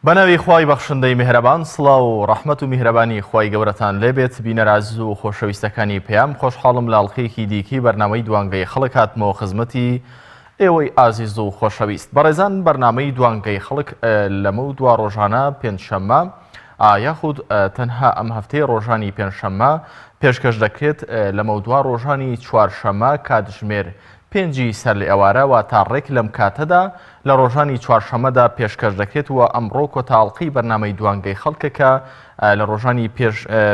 بەناوی خوای بەخشندەی میهرەبان سڵاو و ڕەحمەت و میهرەبانی خوای گەورەتان لێبێت بینەراز و خۆشەویستەکانی پێیام خۆشحاڵم لە ئەڵقەیەکی دیکەی بەرنامەی دوانگەی خەڵک هاتمەوە خزمەتی ئێوەی ئازیز و خۆشەویست. بەڕێزان بەرنامەی دوانگەی خەڵک لەمە و دوا ڕۆژانە پێنجشەممە یاخود تەنها ئەم هەفتەی ڕۆژانی پێنجشەممە پێشکەش دەکرێت لەمە و دوا ڕۆژانی چوارشەممە کاتژمێر 5 سەر لە ئێوارە و تا ڕێک لەم کاتەدا لە ڕۆژانی چوارشەممەدا پێشکەش دەکرێت و ئەمڕۆ کۆتاڵقی بەرنامەی دوانگەی خەڵکەکە لە ڕۆژانی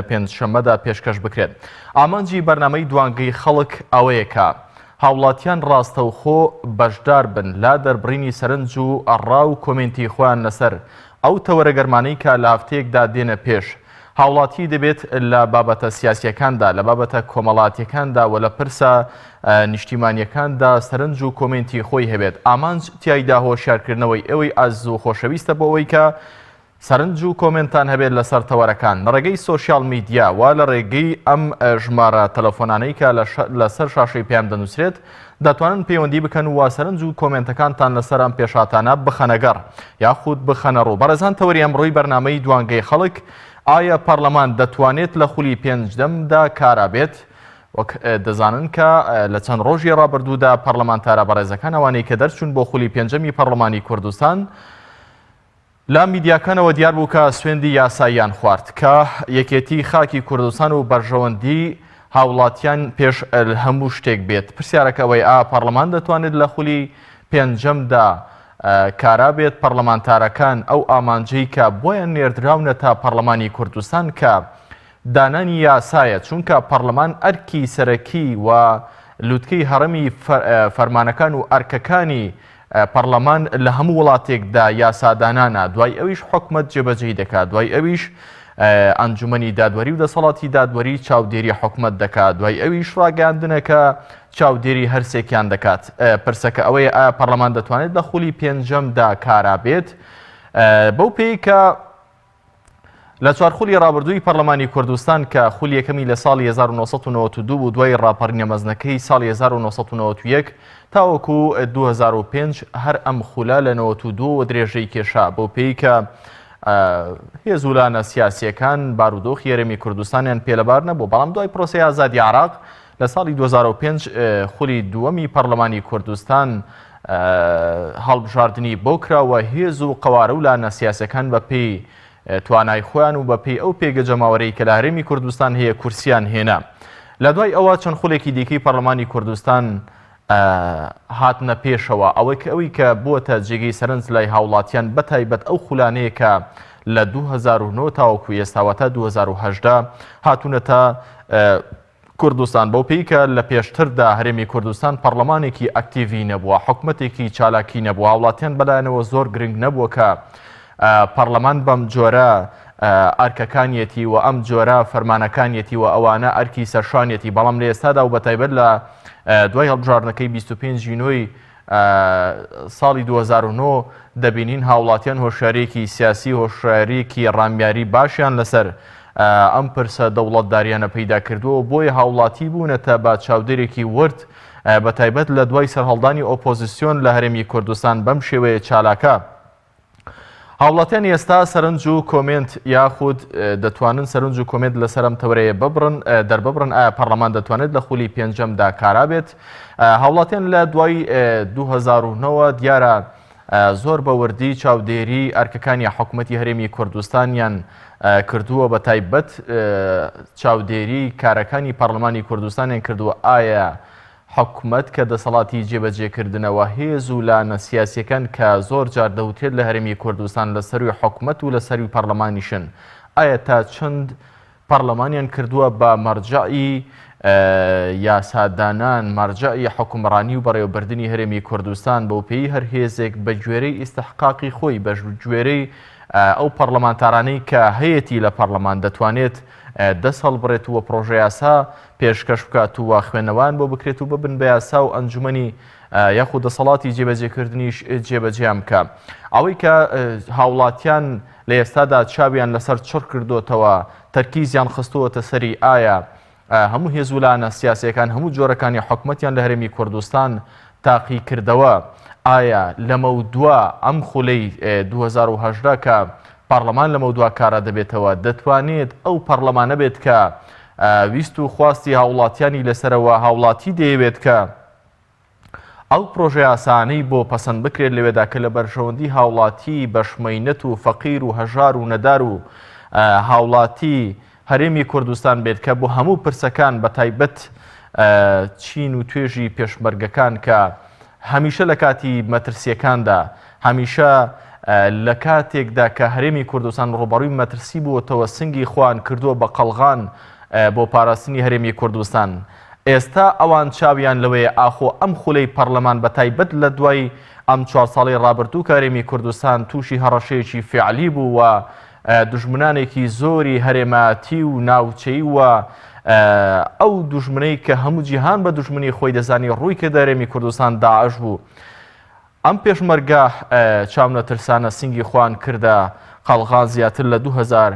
پێنجشەممەدا پێشکەش بکرێت. ئامانجی بەرنامەی دوانگەی خەڵک ئەوەیەکە هاوڵاتیان ڕاستەوخۆ بەشدار بن لا دەربڕینی سەرنج و ئەڕا و کۆمنتی خۆیان لەسەر ئەو تەوەرەگەرمانەی کە لە هەفتەیەکدا دێنە پێش. هاوڵاتی دەبێت لە بابەتە سیاسیەکاندا لە بابەتە کۆمەڵاتیەکاندا و لە پرسە نیشتیمانیەکاندا سەرنج و کۆمنتی خۆی هەبێت. ئامانج تیایدا هۆشیارکردنەوەی ئەوەی ئاز و خۆشەویستە بۆ ئەوەی کە سەرنج و کۆمنتان هەبێت لەسەر تەوەرەکان لە ڕێگەی سۆشیال میدیا و لە ڕێگەی ئەم ژمارە تەلەفۆنانەی کە لەسەر شاشەی پێیان دەنووسرێت دەتوانن پەیوەندی بکەن و سەرنج و کۆمنتەکانتان لەسەر ئەم پێشاتانە بخەنەگەڕ یاخود بخەنە ڕوو. بەڕێزان تەوەری ئەمڕۆی بەرنامەی دوانگەی خەڵک ئایا پەرلەمان دەتوانێت لە خولی پێنجدەمدا کارابێت؟ وەک دەزانن کە لە چەند ڕۆژی ڕابردوودا پەرلەمانتارە بەڕێزەکان ئەوانەی کە دەرچوون بۆ خولی پێنجەمی پەرلەمانی کوردستان لا میدیاکانەوە دیار بوو کە سوێندی یاساییان خوارد کە یەکێتی خاکی کوردستان و بەرژەوەندی هاوڵاتیان پێش هەموو شتێک بێت. پرسیارەکە ئەوەی پەرلەمان دەتوانێت لە خولی پێنجەمدا کارابێت پەرلەمانتارەکان ئەو ئامانجەی کە بۆیان نێردراونە تا پەرلەمانی کوردستان کە دانانی یاسایە چونکە پەرلەمان ئەرکی سەرەکی و لووتکەی هەڕەمی فەرمانەکان و ئەرکەکانی پەرلەمان لە هەموو وڵاتێکدا یاسادانانە دوای ئەویش حکومەت جێبەجێی دەکات دوای ئەویش ئەنجومەنی دادوەری و دەسەڵاتی دادوەری چاودێری حکومەت دەکات دوای ئەویش ڕاگەاندنەکە چاودێری هەرسێکیان دەکات. پرسەکە ئەوەیە ئایا پەرلەمان دەتوانێت لە خولی پێنجەمدا کارابێت بەو پێی کە لە چوارخولی ڕابردووی پەرلەمانی کوردستان کە خولی یەکەمی لە ساڵی 1992 بوو دوای ڕاپەڕینە مەزنەکەی ساڵی 1991 تاوەکو 2005 هەر ئەم خولا لە 92 درێژەی کێشا بەو پێی کە هێزولانە سیاسیەکان بارودۆخی هەرێمی کوردستانیان پێلەبار نەبوو بەڵام دوای پرۆسەی ئازادی عێراق لە ساڵی 2005 خولی دووەمی پەرلەمانی کوردستان هەڵبژاردننی بۆ کراوە هێز و قەوارە و لانە سیاسەکان بەپێی توانای خۆیان و بەپێی ئەو پێگەجەماوەرەی کە لە هەرێمی کوردستان هەیە کورسیان هێنا. لە دوای ئەوە چەند خولێکی دیکەی پەرلەمانی کوردستان هاتنە پێشەوە ئەوەی کە بووەتە جێگەی سەرنج لای هاوڵاتیان بەتایبەت ئەو خولانەیە کە لە 2009 تاوەکو ئێستاوەتە 2018 هاتوونەتە کوردستان بەو پێی کە لە پێشتردا هەرێمی کوردستان پەرلەمانێکی ئەکتیڤی نەبووە حکومەتێکی چالاکی نەبووە هاوڵاتیان بەلایەنەوە زۆر گرنگ نەبووە کە پەرلەمان بەم جۆرە ئەرکەکانیەتی و ئەم جۆرە فەرمانەکانیەتی و ئەوانە ئەرکی سەرشانیەتی بەڵام لە ئێستادا و بەتایبەت لە دوای هەڵبژاردنەکەی 25 ژینۆی ساڵی 2009 دەبینین هاوڵاتیان هۆشیارێکی سیاسی هۆشیارێکی ڕامیاری باشیان لەسەر ئەم پرسە دەوڵەتداریانە پەیدا کردووە بۆی هاوڵاتی بوونەتە بە چاودێرێکی ورد بەتایبەت لە دوای سەرهەڵدانی ئۆپۆزیسیۆن لە هەرێمی کوردستان بەم شێوەیە چالاکە. هاوڵاتیان ئێستا سەرنج و کۆمنت یاخود دەتوانن سەرنج و کۆمنت لەسەر ئەم تەورەیە دەرببڕن ئایا پەرلەمان دەتوانێت لە خولی پێنجەمدا کارابێت. هاوڵاتیان لە دوای 2009 دیارە زۆر بە وردی چاودێری ئەرکەکانی حکوومەتی هەرێمی کوردستانیان کردووە بەتایبەت چاودێری کارەکانی پەرلەمانی کوردستانیان کردووە. ئایا حکومەت کە دەسەڵاتی جێبەجێکردنەوە هێز و لانە سیاسیەکان کە زۆر جار دەوتێت لە هەرێمی کوردستان لە سەروی حکومەت و لە سەروی پەرلەمانیشن ئایا تا چەند پەرلەمانیان کردووە بە مەرجعی یاسادانان مەرجعی حکومڕانی و بەڕێوەبردننی هەرێمی کوردستان بەو پێی هەر هێزێک بە گوێرەی ئیستحقاقی خۆی بە گوێرەی ئەو پەرلەمانتارانەی کە هەیەی لە پەرلەمان دەتوانێت دەست هەڵبڕێت وە پرۆژە یاسا پێشکەش بکات و خوێنەوان بۆ بکرێت و ببن بە یاسا و ئەنجومەنی یاخود دەسەڵاتی جێبەجێکردنیش جێبەجێیان بکە. ئەوەی کە هاوڵاتیان لە ئێستادا چاویان لەسەر چڕ کردوتەوە تەرکیزیان خستووەتە سەری ئایا هەموو هێزولانە سیاسیەکان هەموو جۆرەکانی حکومەتیان لە هەرێمی کوردستان تاقی کردەوە ئایا لەمە دووە ئەم خولەی 2018 کە پارلەمان لەمە دووە کارە دەبێتەوە دەتوانێت ئەو پەرلەمانە بێت کە ویست و خواستی هاوڵاتیانی لەسەرەوە هاوڵاتی دەیەوێت کە ئەو پرۆژە یاسانەی بۆ پەسەند بکرێت لەوێدا کە لە بەرژەوەندی هاوڵاتی بەشمەینەت و فەقیر و هەژار و نەدار و هاوڵاتی هەرێمی کوردستان بێت کە بۆ هەموو پرسەکان بە تایبەت چین و توێژی پێشمەرگەکان کە هەمیشە لە کاتی مەترسیەکاندا هەمیشە لە کاتێکدا کە هەرێمی کوردستان ڕۆبەڕووی مەترسی بووەتەوە سنگی خوان کردووە بە قەڵغان بۆ پاراستنی هەرێمی کوردستان ئێستا ئەوان چاویان لەوەیە ئاخۆ ئەم خولەی پەرلەمان بە تایبەت لە دوای ئەم 4 ساڵی ڕابردوو کە هەرێمی کوردستان تووشی هەڕەشەیەکی فیعلی بوو و دوژمنانێکی زۆری هەرێماتی و ناوچەی وە ئەو دوژمنەی کە هەموو جیهان بە دوژمنی خۆی دەزانی ڕووی کە هەرێمی کوردستان داعش بوو ئەم پێشمەرگە چاونە ترسانە سنگی خوان کردە قەڵغان زیاتر لە 2000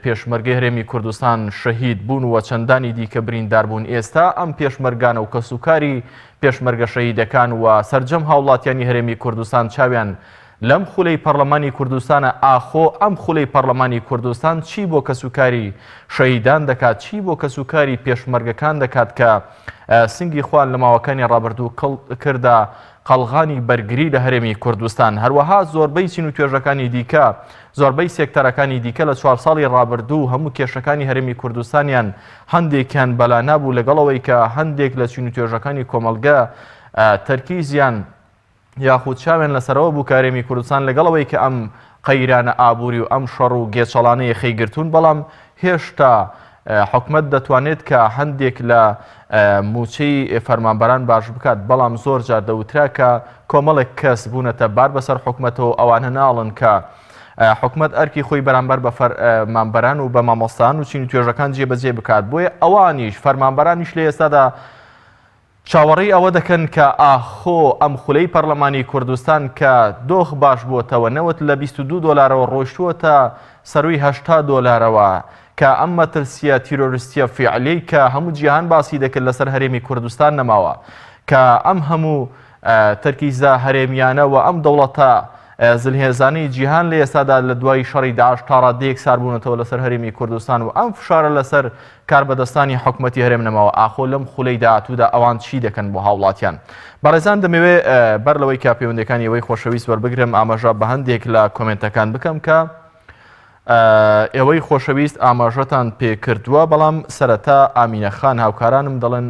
پێشمەرگەی هەرێمی کوردستان شەهید بوون و چەندانی دیکە بریندار بوون ئێستا ئەم پێشمەرگانە و کەسوکاری پێشمەرگە شەهیدەکان و سەرجەم هاوڵاتیانی هەرێمی کوردستان چاویان لەم خولەی پەرلەمانی کوردستانە ئاخۆ ئەم خولەی پەرلەمانی کوردستان چی بۆ کەسوکاری شەهیدان دەکات چی بۆ کەسوکاری پێشمەرگەکان دەکات کە سنگی خوان لە ماوەکانی ڕابردوو کردە قەڵغانی بەرگری لە هەرێمی کوردستان هەروەها زۆربەی چین و توێژەکانی دیکە زۆربەی سێکتەرەکانی دیکە لە 4 ساڵی ڕابردوو هەموو کێشەکانی هەرێمی کوردستانیان هەندێکیان بەلا نەبوو لەگەڵەوەی کە هەندێک لە چین و توێژەکانی کۆمەلگە تەرکیزیان یاخود چاوێن لەسەرەوە بوو کە هەرێمی کوردستان لەگەڵەوەی کە ئەم قەیرانە ئابووری و ئەم شەڕ و گێچەڵانەیە خەیگرتوون بەڵام هێشتا حکومت دەتوانێت کە هەندێک لە موچەی فەرمانبەران باش بکات بەڵام زۆر جار دەوترا کە کۆمەڵێک کەس بوونەتە بار بەسەر حکومەتەوە ئەوانە ناڵن کە حکومت ئەرکی خۆی بەرامبەر بە فەرمانبەران و بە مامۆستان و چین و توێژەکان جێبەجێ بکات بۆیە ئەوانیش فەرمانبەرانیش لە ئێستادا چاوەڕێی ئەوە دەکەن کە ئاخۆ ئەم خولەی پەرلەمانی کوردستان کە دۆخ باش بووەتەوە نەوت لە 22 دۆلارەوە ڕۆیشتووەتە سەروی 80 دۆلارەوە کە ئەم مەترسیە تیرۆریستیە فیعلی کە هەموو جیهان باسی دەکرد لەسەر هەرێمی کوردستان نەماوە کە ئەم هەموو تەرکیزە هەرێمیانە و ئەم دەوڵەتە زلهێزانەی جیهان لە ئێستادا لە دوای شەڕی داعش تا ڕادەیەک سار بوونەتەوە لەسەر هەرێمی کوردستان و ئەم فشارە لەسەر کاربەدەستانی حکومەتی هەرێم نەماوە ئاخۆ لەم خولەی داهاتوودا ئەوان چی دەکەن بۆ هاوڵاتیان بەڕێزان دەمەوێت بەر لەوەی کا پەیوەندەکانی ئەوەی خۆشەویست وەربگرم ئاماژە بە هەندێک لە کۆمنتەکان بکەم کە ئێوەی خۆشەویست ئاماژەتان پێکردووە بەڵام سەرەتا ئامینە خان هاوکارانم دەڵێن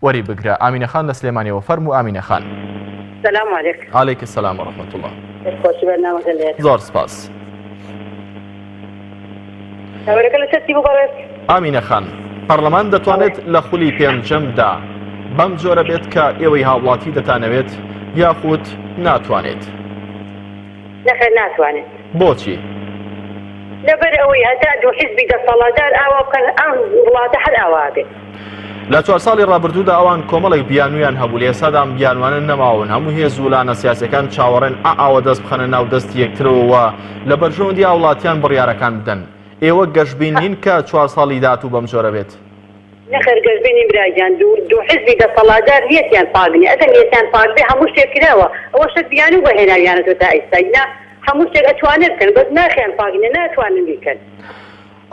وەری بگرە ئامینە خان لە سلێمانیەوە فەرموو ئامینە خان السلام عليكم. عليك السلام ورحمة الله. زۆر سپاس. ئامینە خان پەرلەمان دەتوانێت لە خولی پێنجەمدا بەم جۆرە بێت کە ئێوەی هاوڵاتی دەتانەوێت یاخود ناتوانێت؟ نەخێر ناتوانێت. بۆچی؟ لەبەر ئەوەی هەتا دوو حیزبی دەسەڵاتدار ئاوا بکەن ئەم وڵاتە هەر ئاوا بێت. لە 4 ساڵی ڕابردوودا ئەوان کۆمەڵێک بیانویان هەبوو لە ئێستادام بیانوانە نەماون هەموو هێز وڵانە سیاسەکان چاوەڕێن ئاوە دەست بخەنە ناو دەستی یەکترەوە لە بەرژەوەندی هاوڵاتیان بڕیارەکان بدەن ئێوە گەشتبینین کە 4 ساڵی داهاتوو بەم جۆرە بێت؟ نەخێر گەشتبینی برایان دوو حیزبی دەسەڵاتدار نیەتیان پاگنی ئەگەر نیەتیان پاک بێ هەموو شتێک کراوە ئەوە شت بیانوو بەهێناویانەوە تا ئێستا هەموو شتێک ئەتوانێت بکەن بەس ناخێن پاگنێ ناتوانن بیکەن.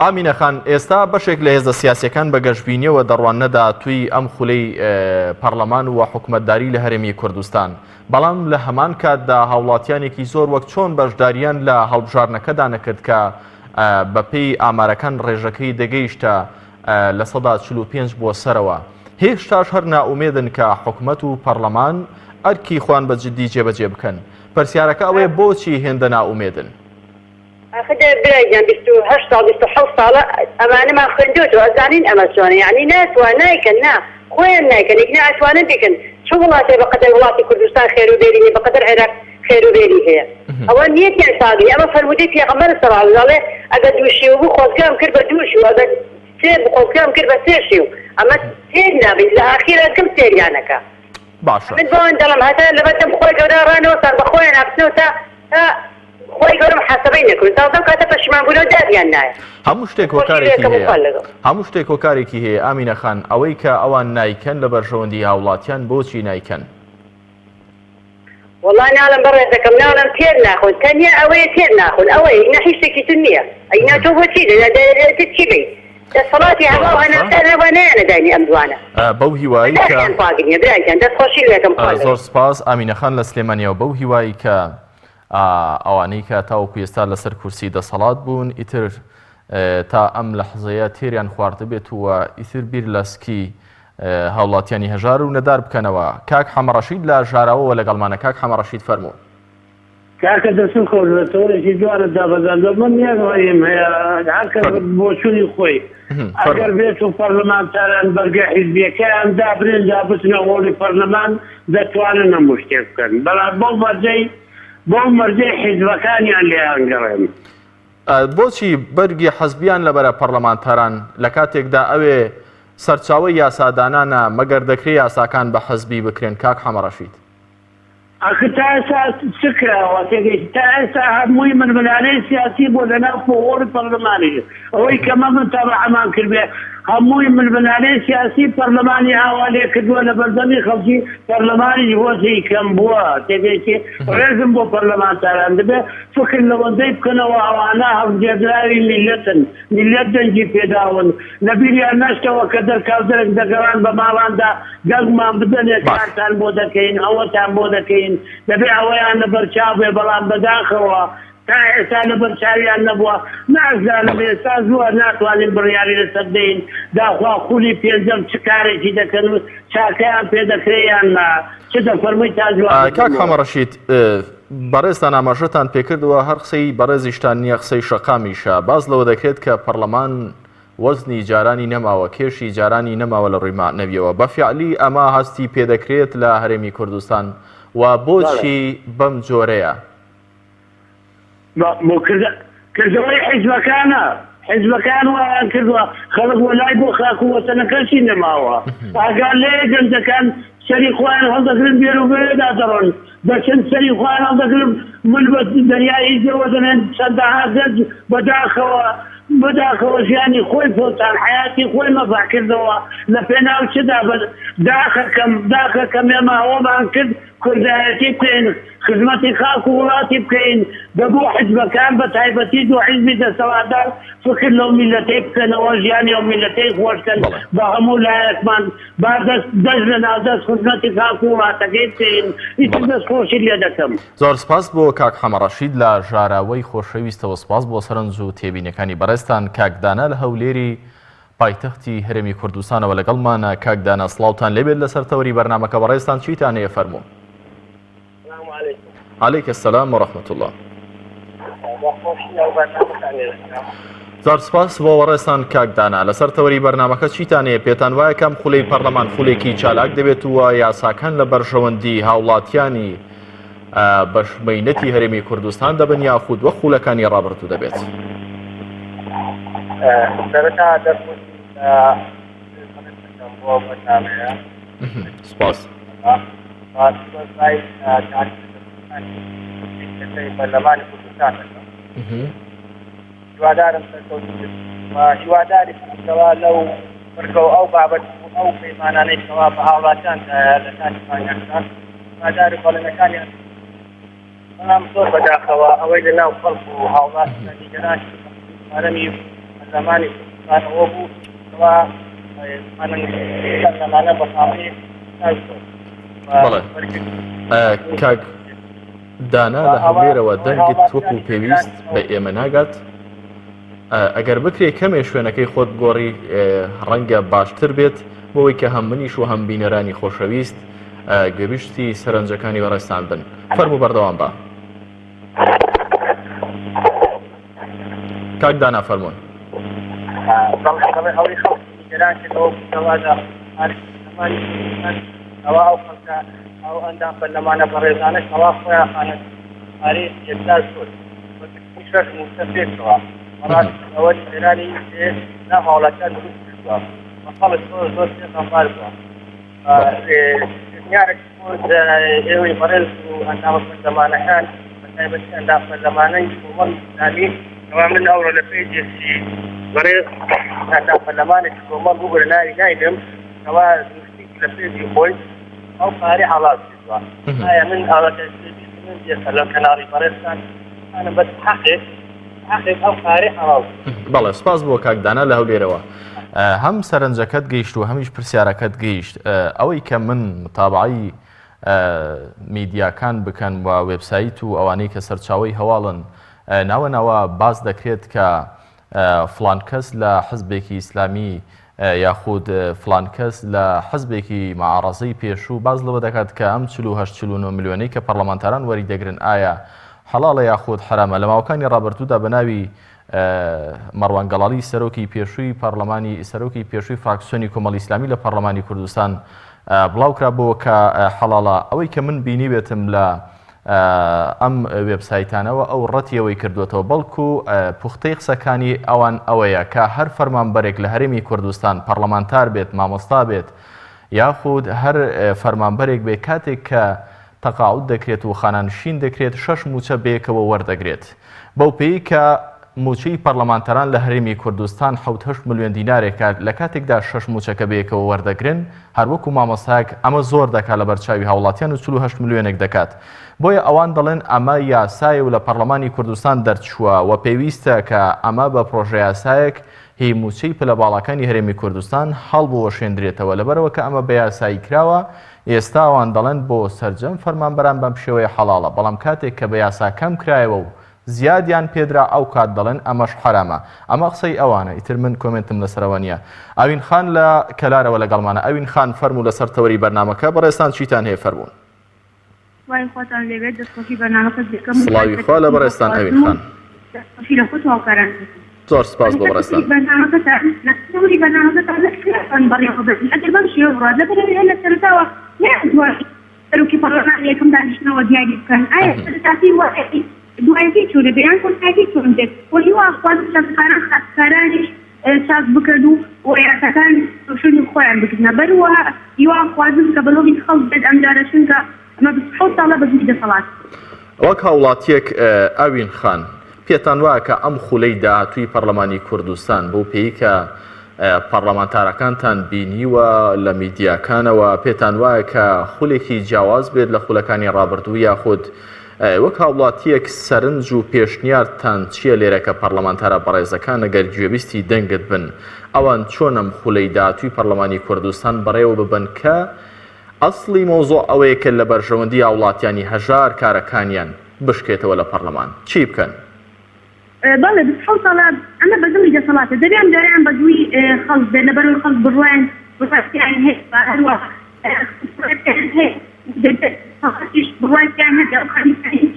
ئامینە خان ئێستا بەشێک لە هێزە سیاسیەکان بە گەشتبینیەوە دەڕوانەدا توی ئەم خولەی پەرلەمان و حکومەتداری لە هەرێمی کوردستان بەڵام لە هەمان کاتدا هاوڵاتیانێکی زۆر وەک چۆن بەشداریان لە هەڵبژارنەکەدا نەکرد کە بەپێی ئامارەکان ڕێژەکەی دەگەیشتە لە 145 بۆ سەرەوە هێشتاش هەر ناومێدن کە حکومەت و پەرلەمان ئەرکی خوان بە جددی جێبەجێ بکەن پرسیارەکە ئەوەیە بۆچی هێندە ناومێدن؟ ئاخدا برایان 28 ساڵ 27 ساڵە ئەمانەمان خوێندوتەوە ئەزانین ئەمە چۆنە یعنی نایکەن نا خۆیان نایکەن یەک ناتوانن بیکەن چ وڵاتێ بەقەدەر وڵاتی کوردستان خێروبێری نیە بەقەدەر عێراق خێروبێری هەیە ئەوە نیەتیان ساغی ئەمە فەرمودەی پێغەمبەر سەڵاڵ دەڵێ ئەگەر دووشی و بوو خۆزگام کرد بە دووشی و ئەگەر سێ خۆزگام کرد بە سێشی و ئەمە تێر نابێت لە ئاخیرا کەم تێریانەکە باشە من بۆن دەڵم هەتا لەبەردەم خۆی گەورە ڕانەوە سەر بە خۆیان هاتنەوە تا خۆی گەورم حەسەبەی نەکرد تا دەم کاتە پەشیمانبوونەوە دادیان نایە هەموو شتێک هۆکارێکی هەیە ئامینە خان ئەوەی کە ئەوان نایکەن لە بەرژەوەندی هاوڵاتیان بۆچی نایکەن؟ والله نعلم بريتكم نعلم تير ناخذ تانية أوي تير ناخذ أوي إحنا حيشتكي تنية أينا توه تيجي تتشبي الصلاة هوا أنا داني أمدوانا بەو هیوایی کە زۆر سپاس ئامینەخان لە سلێمانیەوە بەو هیوایی کە ئەوانەی کە تاوەکو ئێستا لەسەر کورسی دەسەڵات بوون ئیتر تا ئەم لەحزەیە تێریان خواردە بێت و ئیتر بیر لە سکی هاوڵاتیانی هەژار و نەدار بکەنەوە. کاک حەمەڕەشید لە ژاراوەوە لەگەڵمانە. کاک حەمەڕەشید فەرموو. کاکە دەستم خۆشەوەی دوارە دابەزاندە من یاڕیم هەیە هەرکەس بۆ چوونی خۆی ئەگەر بێت و پەرلەمانتاران بەرگە حیزبیەکەیان دابرێن دابچنە هۆڵی پەرلەمان دەتوانن هەموو شتێک بکەن بەڵام بۆ مەرجەی حیزبەکانیان لێیان گەڕێن. بۆچی بەرگی حەزبیان لەبەرە پەرلەمانتاران لە کاتێکدا ئەوێ سەرچاوەی یاسادانانە مەگەر دەکرێت یاساکان بە حەزبی بکرێن. کاک حەمەڕەشید ئەخە تا ئێستا چ کراوە تێگەیشت تا ئێستا هەمووی منبلانەی سیاسی بۆ لەناو هۆڵی پەرلەمانی ئەوەی کە مەمن تا بەعەمان کردبێ هەمووی منبلانەی سیاسی پەرلەمانی هاوا لێ کردووە لە بەردەمی خەڵکی پەرلەمانی هۆزی کەم بووە تێگەیشتی ڕێزم بۆ پەرلەمانتاران دەبێ فکر لەوەندەی بکەنەوە ئەوانە هەڵگێدراوی میلەتن میلەت دەنگی پێداون لەبیریان نەشتەوە کە دەرکاوترێک دەگەڕان بە ماڵاندا دەنگمان بدەنێت کارتان بۆ دەکەین ئەوەتان بۆ دەکەین دەبێ ئەوەیان لە بەرچاو بێ بەڵام بەداخەوە تا ئێستا لە بەرچاویان نەبووە نازانم ئێستا زووە ناتوانین بڕیاری لەسەر دەین داخوا خولی پێنجەم چ کارێکی دەکەن و چاکەیان پێ دەکرێیان چ دەفەرمووی تا جوان. کاک حەمەڕەشید بەڕێزتان ئاماژەتان پێکردەوە هەر قسەی بەڕێزیشتان نییە قسەی شەقامیشە باز لەوە دەکرێت کە پەرلەمان وەزنی جارانی نەماوە کێشی جارانی نەماوە لە ڕووی معنەویەوە بە فیعلی ئەمە هەستی پێدەکرێت لە هەرێمی کوردستان و بۆچی بەم جۆرەیە؟ بۆ کردەوەی حیزبەکان وایان کردووە خەڵک وەلای بۆ خاک و وەتەنەکەشی نەماوە ئاگار لێ گەنجەکان سەری خۆیان هەڵدەگرن بێر و بێدا دەڕۆن دەچەند سەری خۆیان هەڵدەگرن ملبەت دەریایی جەوە دەنێن چەندەها گەنج بەداخەوە ژیانی خۆی فۆتان حیاتی خۆی مەفاکردەوە لە پێناو چدا داخەکەم ئێمە ئەوەمان کرد کوردایەتی بکەین خزمەتی خاک و وڵاتی بکەین دەبوو حیزبەکان بە تایبەتی دو حیزبی دەسەڵاتدار فکر لەو میلەتەی بکەنەوە ژیانی ئەو میلەتەی خۆشکەن بە هەموو لایەکمان با دەست لە ناودەست خزمەتی خاک و وڵاتەکەی بکەین ئیتر دەستخۆشی لێ دەکەم. زۆر سپاس بۆ کاک حەمەڕەشید لە ژاراوەی خۆشەویستەوە سپاس بۆ سەرنج و تێبینەکانی بەڕێستان. کاک دانا لە هەولێری پایتەختی هەرێمی کوردستانەوە لەگەڵمانە. کاک دانا سڵاوتان لێبێت لەسەر تەوەری بەرنامەکە بەڕێستان چیتان هەیە فەرموو. عليك السلام ورحمة الله. زۆر سپاس بۆ وەڕێستان کاک دانا لەسەر تەوەری بەرنامەکە چیتان هەیە پێتان وایە کەم خولەی پەرلەمان خولێکی چالاک دەبێت و یاساکان لە بەرژەوەندی هاوڵاتیانی بەشمەینەتی هەرێمی کوردستان دەبن یاخود وە خولەکانی ڕابردوو دەبێت؟ سپاس. پەرلەمانی کوردستان هیوادارم هیواداری کەوا لەو بڕگەوە ئەو بابەت ئەو پەیمانانەی کەوا بە هاوڵاتیان لە کاتیمانیاندا هیواداری بەڵێنەکانیان بەڵام زۆر بەداخەوە ئەوەی لە ناو خەڵک و هاوڵاتی نیگەرانی پەرلەمانی کوردستانەوە بوو کەوا پەرلەمانە بەخاڵی کاک دانا لە هەولێرەوە دەنگت وەکو پێویست بە ئێمە ناگات ئەگەر بکرێ کەمێ شوێنەکەی خۆت گۆڕی ڕەنگە باشتر بێت بۆەوەی کە هەم منیش و هەم بینەرانی خۆشەویست گەویشتی سەرنجەکانی بەڕێستان بن. فەرموو بەردەوام بە. کاک دانا فەرموون. ئەو ئەندام پەرلەمانە بەڕێزانە کەوا خۆیان خانە ئاری یەکدار شد شەش مستەفێتەوە بەڕاست ئەوە ئێرانی ناو هاوڵاتیان دروست کردووە بە خەڵک زۆر پێغەمبار بووە دنیارێک ئێوەی بەڕێز و ئەندامە پەرلەمانەکان بەتایبەتی ئەندام پەرلەمانەی کۆمەڵی ئیسلامی ئەوە من ئەوڕۆ لە پێیجێسی بەڕێز ئەندام پەرلەمانێکی کۆمەڵ بوو بە ناوی نایدم کەوا دووشتێکی لە پێیجی خۆی ئەو کاری حەڵال کردووە ئایا من من دیێسە لەم کەناڵی بەڕێستان ئەنە بەس حەقێک ئەو کاری حەڵال بەڵێ سپاس بۆ کاکدانا لە هەولێرەوە هەم سەرنجەکەت گەیشت و هەمیش پرسیارەکەت گەیشت ئەوەی کە من متابعی میدیاکان بکەن و وێبسایت و ئەوانەی کە سەرچاوی هەواڵن ناوەناوە باز دەکرێت کە فلان کەس لە حزبێکی ئیسلامی یاخود فلان کەس لە حزبێکی معارەزەی پێشوو باز لەوە دەکات کە ئەم 48-49 ملیۆنەی کە پەرلەمانتاران وەری دەگرن ئایا حەڵاڵە یاخود حرامە لە ماوەکانی ڕابردوودا بە ناوی مەڕوان گەڵاڵی سەرۆکی پێشووی پەرلەمانی سەرۆکی پێشووی فراکسیۆنی کۆمەڵی ئیسلامی لە پەرلەمانی کوردستان بڵاوکرابەوە کە حەڵاڵە ئەوەی کە من بینی بێتم لە ئەم وێبسایتانەوە ئەو ڕەتیەوەی کردوێتەوە بەڵکو پوختەی قسەکانی ئەوان ئەوەیە کە هەر فەرمانبەرێک لە هەرێمی کوردستان پەرلەمانتار بێت مامۆستا بێت یاخود هەر فەرمانبەرێک بێت کاتێک کە تەقاعود دەکرێت و خانانشین دەکرێت 6 موچە بەیەکەوە وەردەگرێت بەو پێی کە موچەی پەرلەمانتاران لە هەرێمی کوردستان 7 ملیۆن دینارێکە لە کاتێکدا 6 موچەکە بەیەکەوە وەردەگرن هەروەکو مامۆستایەک ئەمە زۆر دەکات لە بەرچاوی هاوڵاتیان و 48 ملیۆنێک دەکات بۆیە ئەوان دەڵێن ئەمە یاسایە و لە پەرلەمانی کوردستان دەرچووە و پێویستە کە ئەمە بە پرۆژە یاسایەک هی موچەی پلە باڵەکانی هەرێمی کوردستان هەڵبووە شێندرێتەوە لەبەرەوە کە ئەمە بە یاسایی کراوە ئێستا ئەوان دەڵێن بۆ سەرجەم فەرمانبەران بەم شێوەیە حەڵاڵە بەڵام کاتێک کە بە یاسا کەم کرایەوە و زیادیان پێدرا ئەو کات دەڵێن ئەمەش حرامە ئەمە قسەی ئەوانە ئیتر من کۆمنتم لەسەرەوە نییە ئەوین خان لە کەلارەوە لەگەڵمانە ئەوین خان فەرموو لەسەر تەوەری بەرنامەکە بەڕێستان چیتان هەیە فەرموون سڵاوی خوا لە بەڕێستان ئەوین خان زۆر سپاس بۆ بەڕێستان سەرۆکی پەرلەمان یەکەم دانیشتنەوە دیاری بکەن ئایا سەرەتایی وەقتی دوایەکەی چۆنە بەیان کۆنتاکەی چۆن دێت بۆ هیوا خوازم شەفقاران خاستکارانیش چاک بکرد و وەیاسەکان شوێنی خۆیان بکردنە بەروە هیوا خوازم کە بەڵۆبی خەڵک بێت ئەمجارە چونکە ئەمە 20 ساڵە بەزوی دەسەڵات وەک هاوڵاتیەک ئەوین خان پێتان وایە کە ئەم خولەی داهاتووی پەرلەمانی کوردستان بۆ پێی کە پەرلەمانتارەکانتان بینیوە لە میدیاکانەوە پێتان وایە کە خولێکی جیاواز بێت لە خولەکانی ڕابردوو یاخود وەک هاوڵاتیەک سەرنج و پێشنیارتان چییە لێرە کە پەرلەمانتارە بەڕێزەکان ئەگەر گوێبیستی دەنگت بن ئەوان چۆنم خولەی داهاتووی پەرلەمانی کوردستان بەڕێوە ببن کە ئەسڵی مۆزۆ ئەوەیە کە لە بەرژەوەندی هاوڵاتیانی هەژار کارەکانیان بشکێتەوە لە پەرلەمان چی بکەن؟ بەڵێ 20 ساڵە ئەمە بەزمی دەسەڵاتە دەبیان جاریان بەدووی خەڵک بێت لەبەرەوەی خەڵک بڕوایان بڕواستیان هەیە هەروە بڕواستیان هەیە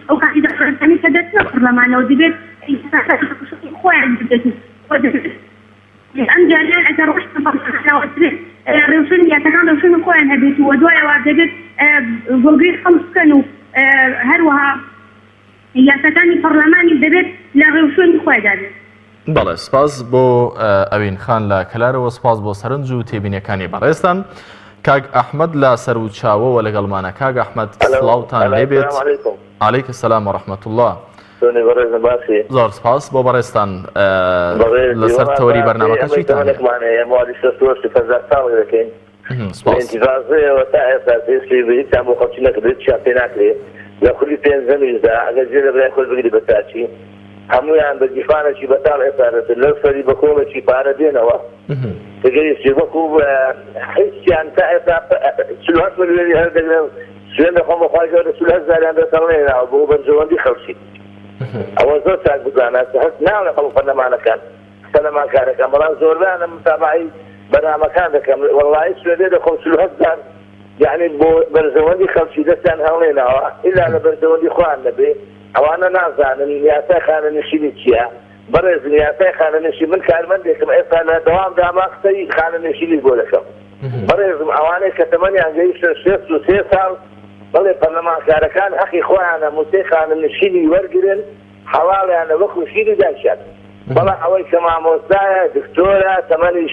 ئەو کاتی دەخەرەکانی کە دەچنە پەرلەمانەوە دەبێت خۆیان بدەێت ئەم جاریان ئەگەر ڕۆشتە پەرلەمانەوە دەبێت ڕێوشن یاسەکان ڕێوشن خۆیان هەبێت و دوایەوە دەبێت گۆگەی خەڵک بکەن و هەروەها یاسەکانی پەرلەمانی دەبێت لە ڕێوشێنی خۆیدا بێت. بەڵێ سپاس بۆ ئەوین خان لە کەلارەوە سپاس بۆ سەرنج و تێبینیەکانی بەڕێستان کاک ئەحمەد لە سەر و چاوەوە لەگەڵمانە کاک ئەحمەد سڵاوتان لێبێت عەلەیکم سەلام وەڕەحمەت الله زۆر سپاس بۆ بەڕێستان لەسەر تەوەری بەرنامەکە چیتان لە خولی پێنجەمیشدا ئەگەر جێ لە برای خۆی بگری بە تاچی هەمویان بە جیفانێکی بەتاڵ ئێسارەت لەو سەری بە کۆڵێکی پارە دێنەوە دەگەری وەکو هیچیان تا ئێستا 48 ملیۆنی هەردەگرن سوێن دەخۆم بەخوای گەورە 40 زاریان دەسەڵێناوە بۆ بەرژەوەندی خەڵکی ئەوە زۆر چاک بزانات هەست ناو لە خەڵک پەرلەمانەکان پەرلەمانکارەکان بەڵام زۆربیانە متابعی بەرنامەکان دەکەم وەڵڵاهی سوێندێ دەخۆم 40 زار يعني برزوندي خمسي دستان هونينا إلا أنا برزوندي خوان نبي أو أنا نازان النياسة خانة نشيني تيا برز النياسة خانة نشي من كان من ديكم إيسا أنا دوام دام أقصي خانة نشيني بولكم برز أواني كتماني عن جيش الشيس وسيسال بلي برلمان كاركان حقي خوانا موسيقى خانة نشيني ورقرن حوالي أنا وكو شيني دانشان بلا أول كما موسايا دكتورة تماني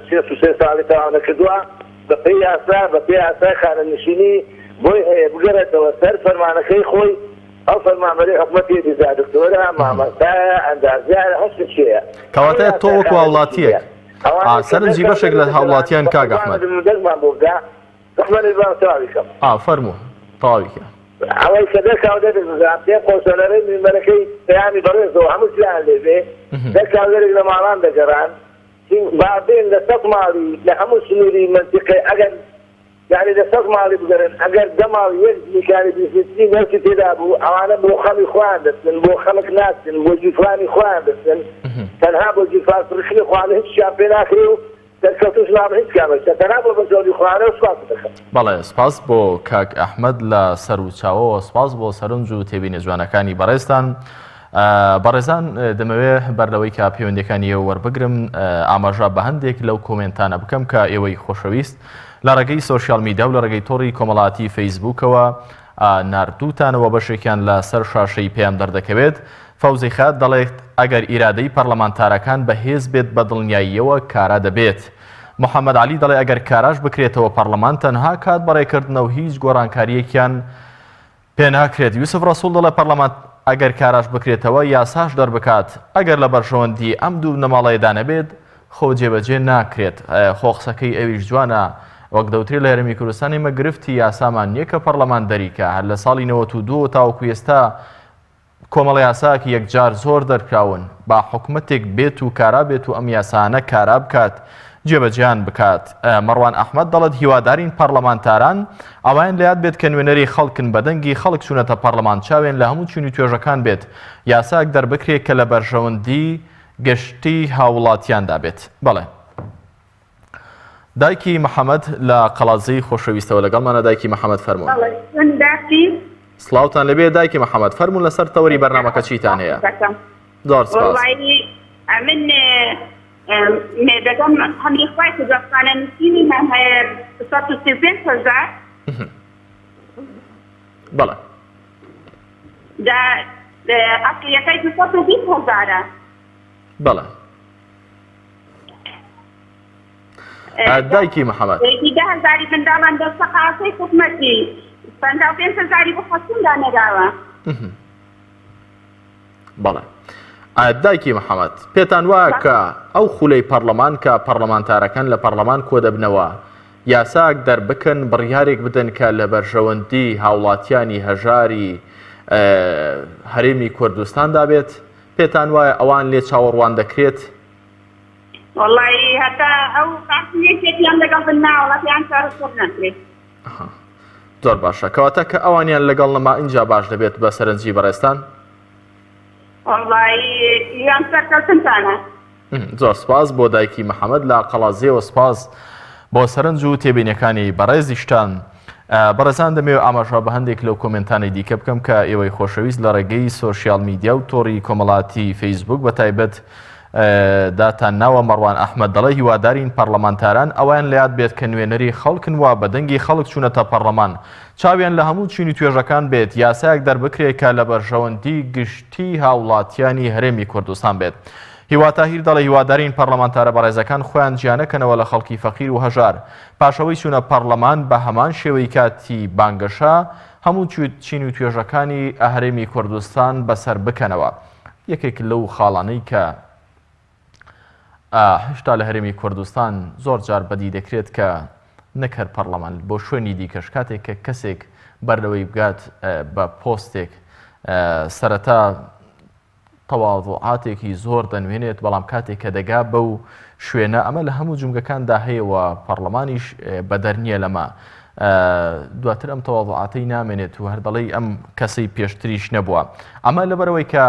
شيس وسيسالي تاوانا كدوا بەپێیاسا خانەنشینی بۆی هەیە بگەڕێتەوە سەر فەرمانەکەی خۆی ئەو فەرمانبەری حکومەتی دیزا دکتۆرە مامەستایە ئەندازیارە هەست چییە کەواتە تۆ وەکو هاوڵاتیەک سەرنجی بەشێک لە هاوڵاتیان کاک ئەحمەد دەستمان بۆ بدا رحمەنی بان تەواویکەم فەرموو تەواویکە ئەوەی کە دەکاو دەدەگوزان پێ قۆسەلەرەی میمەرەکەی پەیامی بەڕێزەوە هەموو جیان لێبێ دەکاو لەرێک لە ماڵان دەگەڕان بابێن لە سەد ماڵی لە هەموو سنووری منتیقەی ئەگەر یعنی لە سەد ماڵی بگەرن ئەگەر دە ماڵ یەک میکانی بیستی نەرسی تێدا بوو ئەوانە بۆ خەمی خۆیان دەستن بۆ خەمک ناچن بۆ جیفانی خۆیان دەستن تەنها بۆ جیفان فرشنی خوانە هیچ شیان پێ ناکرێ و دەستکەوتوش نام هیچ کامەشتە تەنها بۆ بەزۆری خوانە و سوپاس دەکەم. بەڵێ سپاس بۆ کاک ئەحمەد لە سەر و چاوەوە سپاس بۆ سەرنج و تێبینە جوانەکانی بەڕێزتان. بەڕێزان دەمەوێت بەردەوەی کە پەیوەندیەکانی ئێوە وەربگرم ئاماژە بە هەندێک لەو کۆمنتانە بکەم کە ئێوەی خۆشەویست لە ڕێگەی سۆشیال میدیا و لە ڕێگەی تۆڕی کۆمەڵاتی فەیسبووکەوە ناردووتانەوە بەشێکیان لە سەر شاشەی پێیان دەردەکەوێت. فەوزی خات دەڵێت ئەگەر ئیرادەی پەرلەمانتارەکان بەهێز بێت بە دڵنیاییەوە کارا دەبێت. محەممەد علی دەڵێ ئەگەر کاراش بکرێتەوە پەرلەمان تەنها کات بەڕێکردنەوە هیچ گۆڕانکاریەکیان پێ ناکرێت. یوسف ڕەسوول دەڵێ پەرلەمان ئەگەر کاراش بکرێتەوە یاساش دەربکات ئەگەر لە بەرژەوەندی ئەم دوو نەماڵەیەدا نەبێت خۆ جێبەجێ ناکرێت. خۆ قسەکەی ئەویش جوانە وەک دەوتری لە هەرێمی کوردستانی مە گرفتی یاسامان نییە کە پەرلەمان دەریکە هەر لە ساڵی 92 تاوەکو ئێستا کۆمەڵە یاساکی یەکجار زۆر دەرکراون با حکومەتێک بێت و کارا بێت و ئەم یاسانە کارا بکات جێبەجیان بکات. مەڕوان ئەحمەد دەڵێت هیوادارین پەرلەمانتاران ئەوان لەیاد بێت کە نوێنەری خەڵکن بەدەنگی خەڵک چوونەتە پەرلەمان چاوێن لە هەموو چوونی توێژەکان بێت یاساک دەربکرێت کە لە بەرژەوەندی گەشتی هاوڵاتیاندا بێت. بەڵێ دایکی محەممەد لە قەڵازەی خۆشەویستەوە لەگەڵمانە دایکی محەممەد فەرموون. سڵاوتان لەبێ دایکی محەممەد فەرموون لەسەر تەوەری بەرنامەکە چیتان هەیە؟ زۆر سپاس. من دەگەم هەمووی خوای کوردستانە نووسینی من هەیە 135,000 بەڵێ ئەقلیەکەی 220,000 بەڵێ دایکی محەممەد 10,000 منداڵان دەستە قاسەی حکومەتی 55,000 بۆ خەسووندا نەداوە. بەڵێ دایکی محەممەد پێتان وایە کە ئەو خولەی پەرلەمان کە پەرلەمانتارەکان لە پەرلەمان کۆ دەبنەوە یاساک دەربکەن بڕیارێک بدەن کە لە بەرژەوەندی هاوڵاتیانی هەژاری هەرێمی کوردستاندا بێت پێتان وایە ئەوان لێ چاوەڕوان دەکرێت؟ وەڵی هەتا ئەو قاسمیەکێکیان لەگەڵ بناوەڵاتیان چارەسەر نەکرێت. زۆر باشە کەواتە کە ئەوانیان لەگەڵ نەما ئینجا باش دەبێت بە سەرنجی بەڕێستان؟ یان سەرکەوتنتانە. زۆر سپاس بۆ دایکی محەممەد لە قەڵازیەوە سپاس بۆ سەرنج و تێبینەکانی بەڕێزیشتان. بەڕێزان دەمەوێت ئاماژە بە هەندێک لەو کۆمنتانی دیکە بکەم کە ئێوەی خۆشەویست لە ڕێگەی سۆشیال میدیا و تۆڕی کۆمەڵاتی فەیسبوک بە تایبەت داتان ناوە مەڕوان ئەحمەد دەڵێ هیوادارین پەرلەمانتاران ئەوان لەیاد بێت کە نوێنەری خەڵکن وا بەدەنگی خەڵک چوونەتە پەرلەمان چاویان لە هەموو چوونی توێژەکان بێت یاسایەک دەربکرێت کە لە بەرژەوەندی گشتی هاوڵاتیانی هەرێمی کوردستان بێت. هیواتاهیر دەڵێ هیوادارین پەرلەمانتارە بەڕێزەکان خۆیان گیانەکەنەوە لە خەڵکی فەقیر و هەژار پاشەوەی چوونە پەرلەمان بە هەمان شێوەی کاتی بانگەشە هەموو چین و توێژەکانی هەرێمی کوردستان بەسەر بکەنەوە. یەکێک لەو خاڵانەی کە هێشتا لە هەرێمی کوردستان زۆر جار بەدی دەکرێت کە نەکرد پەرلەمان بۆ شوێنی دیکەش کاتێک کە کەسێک بەردەوەی بگات بە پۆستێک سەرەتا تەواضوعاتێکی زۆر دەنوێنێت بەڵام کاتێک کە دەگا بەو شوێنە ئەمە لە هەموو جومگەکاندا هەیەوە پەرلەمانیش بەدەرنیە لەمە دواتر ئەم تەواضوعاتەی نامێنێت و هەردەڵی ئەم کەسەی پێشتریش نەبووە. ئەمە لەبەرەوەی کە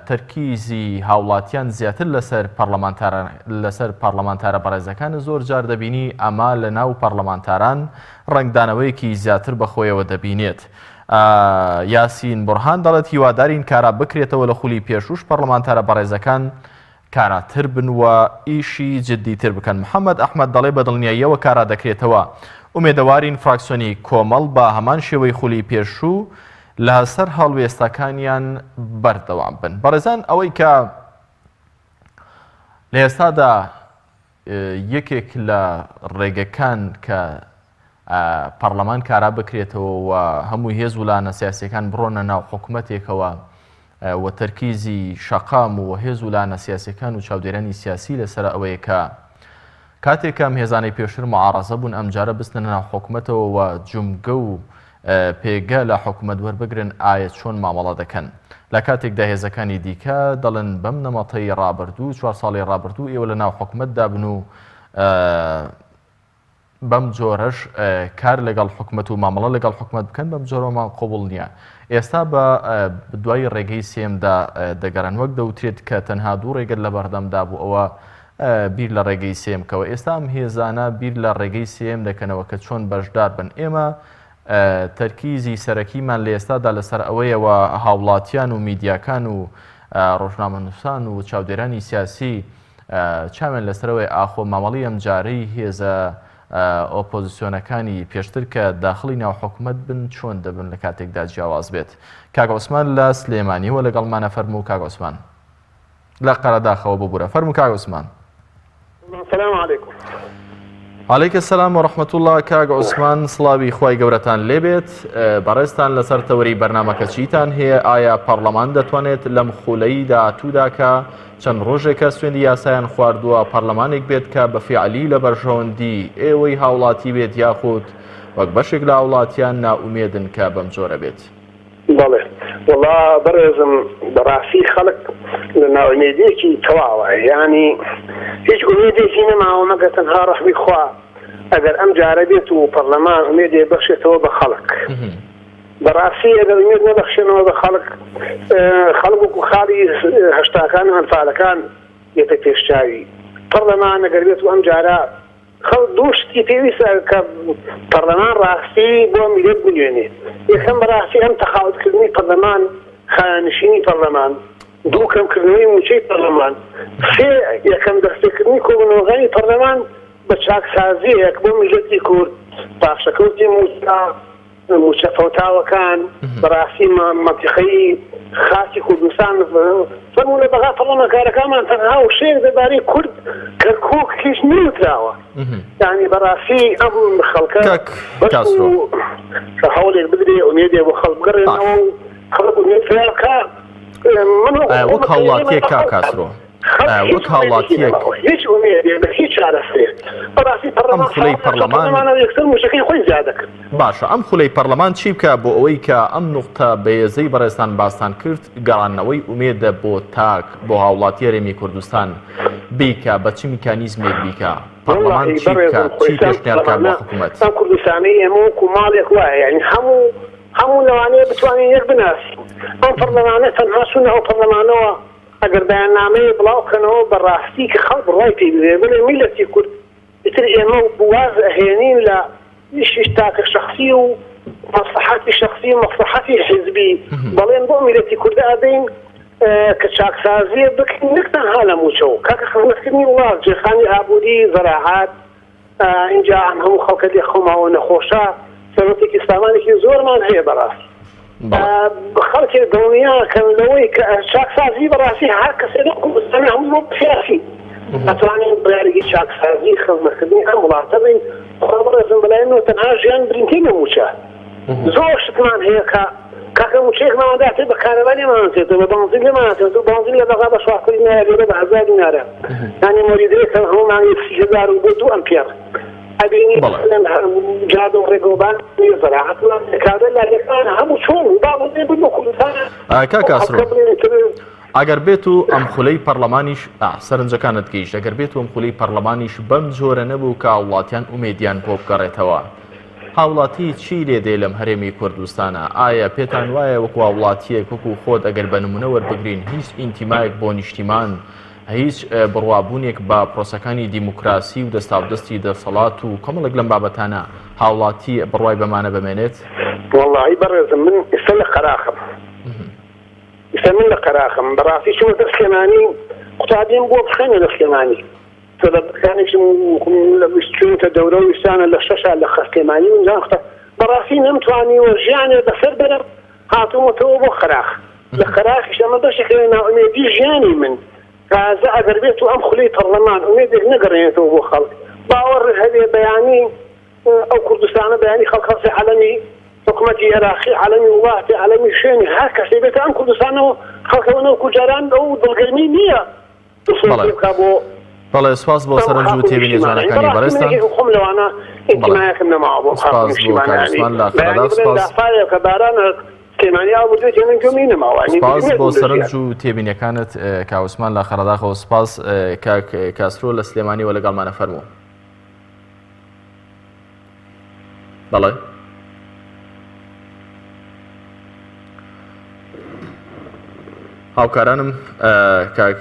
تەرکیزی هاوڵاتیان زیاتر لەسەر پەرلەمانتارە بەڕێزەکان زۆر جار دەبینی ئەما لە ناو پەرلەمانتاران ڕنگدانەوەیەکی زیاتر بەخۆیەوە دەبینێت. یاسین بورهان دەڵێت هیوادارین کارا بکرێتەوە لە خولی پێشوش پەرلەمانتارە بەڕێزەکان کاراتر بن و ئیشی جددیتر بکەن. محەممەد ئەحمەد دەڵێ بە دڵنیاییەوە کارا دەکرێتەوە ئومێدەوارین فراکسیۆنی کۆمەڵ بە هەمان شێوەی خولی پێشوو لە سەر هەڵوێستەکانیان بەردەوام بن. بەڕێزان ئەوەی کە لە ئێستادا یەکێک لە ڕێگەکان کە پەرلەمان کارا بکرێتەوە و هەموو هێز و لانە سیاسیەکان بڕۆنە ناو حکومەتێکەوە و تەرکیزی شەقام و هێز و لانە سیاسیەکان و چاودێرانی سیاسی لەسەر ئەوەیە کە کاتێک ئەم هێزانەی پێشتر معارەزە بوون ئەمجارە بستنە ناو حکوومەتەوە و جومگە و پێگە لە حکوومەت وەربگرن ئایا چۆن مامەڵە دەکەن. لە کاتێکدا هێزەکانی دیکە دەڵێن بەم نەمەتەی ڕابردوو 4 ساڵی ڕابردوو ئێوە لە ناو حکوومەتدا بن و بەم جۆرەش کار لەگەڵ حکوومەت و مامەڵە لەگەڵ حکوومەت بکەن بەم جۆرەمان قوبوڵ نییە. ئێستا بە دوای ڕێگەی سێمدا دەگەڕن وەک دەوترێت کە تەنها 2 ڕێگەت لە بەردەمدا بوو ئەوە بیر لە ڕێگەی سێمکەوە. ئێستا ئەم هێزانە بیر لە ڕێگەی سێم دەکەنەوە کە چۆن بەشدار بن. ئێمە تەرکیزی سەرەکیمان لە ئێستادا لەسەر ئەوەیەوە هاوڵاتیان و میدیاکان و ڕۆژنامەنووسان و چاودێرانی سیاسی چاوێن لەسەرەوەی ئاخۆ مامەڵی ئەم جارەی هێزە ئۆپۆزیسیۆنەکانی پێشتر کە داخلی ناو حکوومەت بن چۆن دەبن لە کاتێکدا جیاواز بێت. کاک عوسمان لە سلێمانیەوە لەگەڵمانە. فەرموو کاک عوسمان لە قەرەداخەوە ببوورە. فەرموو کاک عوسمان. السلام عليكم. عليك السلام ورحمة الله. کاک عوسمان سڵاوی خوای گەورەتان لێبێت. بەڕێستان لەسەر تەوەری بەرنامەکە چیتان هەیە؟ ئایا پەرلەمان دەتوانێت لەم خولەی داهاتوودا کە چەند ڕۆژێکە سوێندی یاسایان خواردووە پەرلەمانێک بێت کە بە فیعلی لە بەرژەوەندی ئێوەی هاوڵاتی بێت یاخود وەک بەشێک لە هاوڵاتیان ناومێدن کە بەم جۆرە بێت؟ بەڵێ وڵا بەڕێزم بەڕاستی خەڵک لە ناومێدیەکی تەواوە، یعنی هیچ ئومێدێکی نەماوە مەگە تەنها ڕەحمی خوا ئەگەر ئەم جارە بێت و پەرلەمان ئومێدێ بەخشێتەوە بە خەڵک. بەڕاستی ئەگەر ئومێد نەبەخشێنەوە بە خەڵک وەکو خاڵی هەشتاکان و هەنفالەکان یێتە پێشچاوی. پەرلەمان ئەگەر بێت و ئەم جارە خەڵک دوو شتی پێویستە کە پەرلەمان ڕاستی بۆ میلەت بنوێنێت. یەکەم بەڕاستی ئەم تەخاوتکردنی پەرلەمان، خایەنشینی پەرلەمان، دوو کەمکردنەوەی موچەی پەرلەمان، سێ یەکەم دەستێکردنی کۆبوونەوەکانی پەرلەمان بە چاکسازیەک بۆ میلەتی کورد، پاشەکەوتی موچە فەوتاوەکان بەڕاستی مەنتیقەی خاصی کوردستان فەرموو لە بەغا پەرلەمانکارەکانمان تەنها وشەیەک دەبارەی کورد کەرکووک هیچ نەوتراوە. یعنی بەڕاستی ئەم خەڵکە هەوڵێک بدرێ ئومێدێ بۆ خەڵک بگەڕێنەوە و خەڵک ئومێد فێڵکە وەک هاوڵاتیەک کاکاسرۆ وەک هاوڵاتیەک هیچ ئومێدێ بە هیچ چارەسێت. بەڕاستی ئەم خولەی پەرلەمان یەکسەر موچەکەی خۆی زیادە کرد. باشە ئەم خولەی پەرلەمان چی بکە بۆ ئەوەی کە ئەم نوقتە بەهێزەی بەڕێستان باستان کرد گەڕانەوەی ئومێدە بۆ تاک بۆ هاوڵاتی هەرێمی کوردستان بیکە بە چ میکانیزمێک بیکە؟ پەرلەمان چی بکە؟ چی پێشنیارکە بۆ حکوومەت؟ ئەم کوردستانەی ئێمە وەکو ماڵێک وایە، یعنی هەموو لەوانەیە بتوانین یەک بناسین. ئەم پەرلەمانە تەنها چوونەوە پەرلەمانەوە ئەگەر بەیاننامەیە بڵاو بکەنەوە بەڕاستی کە خەڵک ڕای پێ بدرێ بڵێ میلەتی کورد ئیتر ئێمە بواز ئەهێنین لە تاکە شخصی و مەصلحەتی شخصی و مەصلحەتی حیزبی، بەڵێن بۆ میلەتی کوردە ئەدەین کە چاکسازیە بکەین نەک تەنها لە موچەوە کاکە خزمەتکردنی وڵات جێخانی ئابووری زەراعات اینجا ئەم هەموو خەڵکە لێ خەوماوە نەخۆشە سەرەتێکی سامانێکی زۆرمان هەیە بەڕاستی. خەڵکی دڵنیا کەن لەوەی کە چاکسازی بەڕاستی هەر کەسێک لە کوردستان هەموو سیاسی ئەتوانین بڕیارێکی چاکسازی خزمەتکردنی ئەم وڵاتە بین. خوا بەڕێزم بەلایەنەوە تەنها ژیان برینتینە موچە زۆر شتمان هەیە کە کاکە موچەیەکماندا تێ بە کارەبانی مانچێتەوە بە بەنزین لێمانچێت و بەنزین لە بەغا بە شواکردی نایە لێرە بە 1000 دینارە، یعنی مۆریدەیەکە هەمومان 30,000 و بۆ 2 ئەمپێر ئەبینی جادە و ڕێگەوبان زەراعەتمان کارە لایەکان هەموو چۆن باڵێ بن بۆ کوردستان. کاکاسرۆ ئەگەر بێت و ئەم خولەی پەرلەمانیش سەرنجەکانت گەیشت، ئەگەر بێت و ئەم خولەی پەرلەمانیش بەم جۆرە نەبوو کە هاوڵاتیان ئومێدیان بۆ بگەڕێتەوە، هاوڵاتی چی لێدێ لەم هەرێمی کوردستانە؟ ئایا پێتان وایە وەکو هاوڵاتیەک وەکو خۆت ئەگەر بە نمونە وەربگرین هیچ ئینتیمایەک بۆ نیشتیمان، هیچ بڕوابوونێک بە پرۆسەکانی دیموکراسی و دەستاودەستی دەسەڵات و کۆمەڵێک لەم بابەتانە هاوڵاتی بڕوای بەمانە بمێنێت؟ وەڵڵاهی بەڕێزم من ئێستا لە قەراخم من لە قەراخم بەڕاستی چوە دە سلێمانی قوتابیم بۆ بخێنێ لە سلێمانی سەبەکانێکم چوونتە دەورە و ویستانە لە شەشە لە سلێمانی منجان ختا بەڕاستی نەمتوانیوە ژیانێ بەسەر بەرم هاتوومەتەوە بۆ قەراخ. لە قەراخیش ئەمە بەشێکەوە ناومێدی ژیانی من کازە ئەگەر بێت و ئەم خولەی پەرلەمان ئومێدێک نەگەڕێنێتەوە بۆ خەڵک باوەڕ هەبێ بەیانی ئەو کوردستانە بەیانی خەڵکی عەلەمی حکوومەتی عێراقی عەلەمی وڵاتی عەلەمی شوێنی هەر کەسێ بێتە ئەم کوردستانەوە خەڵکەوە نەوەکو جاران ئەو دڵگەرمی نییە بۆ بەڵێ سپاس بۆ سەرنج و تێبینی جوانەکانی بەڕێستان خۆم لەوانە ئیتیمایەکەم نەماوە بۆ سپاس بۆ کاکعوسمان لە خەرەدا سپاس کە باران سلێمانیا بوو جێنن گومی نەماوە سپاس بۆ سەرنج و تێبینیەکانت کاکعوسمان لە خەرەداخەوە سپاس کاک کاسرۆ لە سلێمانیەوە لەگەڵمانە فەرموو بەڵێ هاوکارانم کاک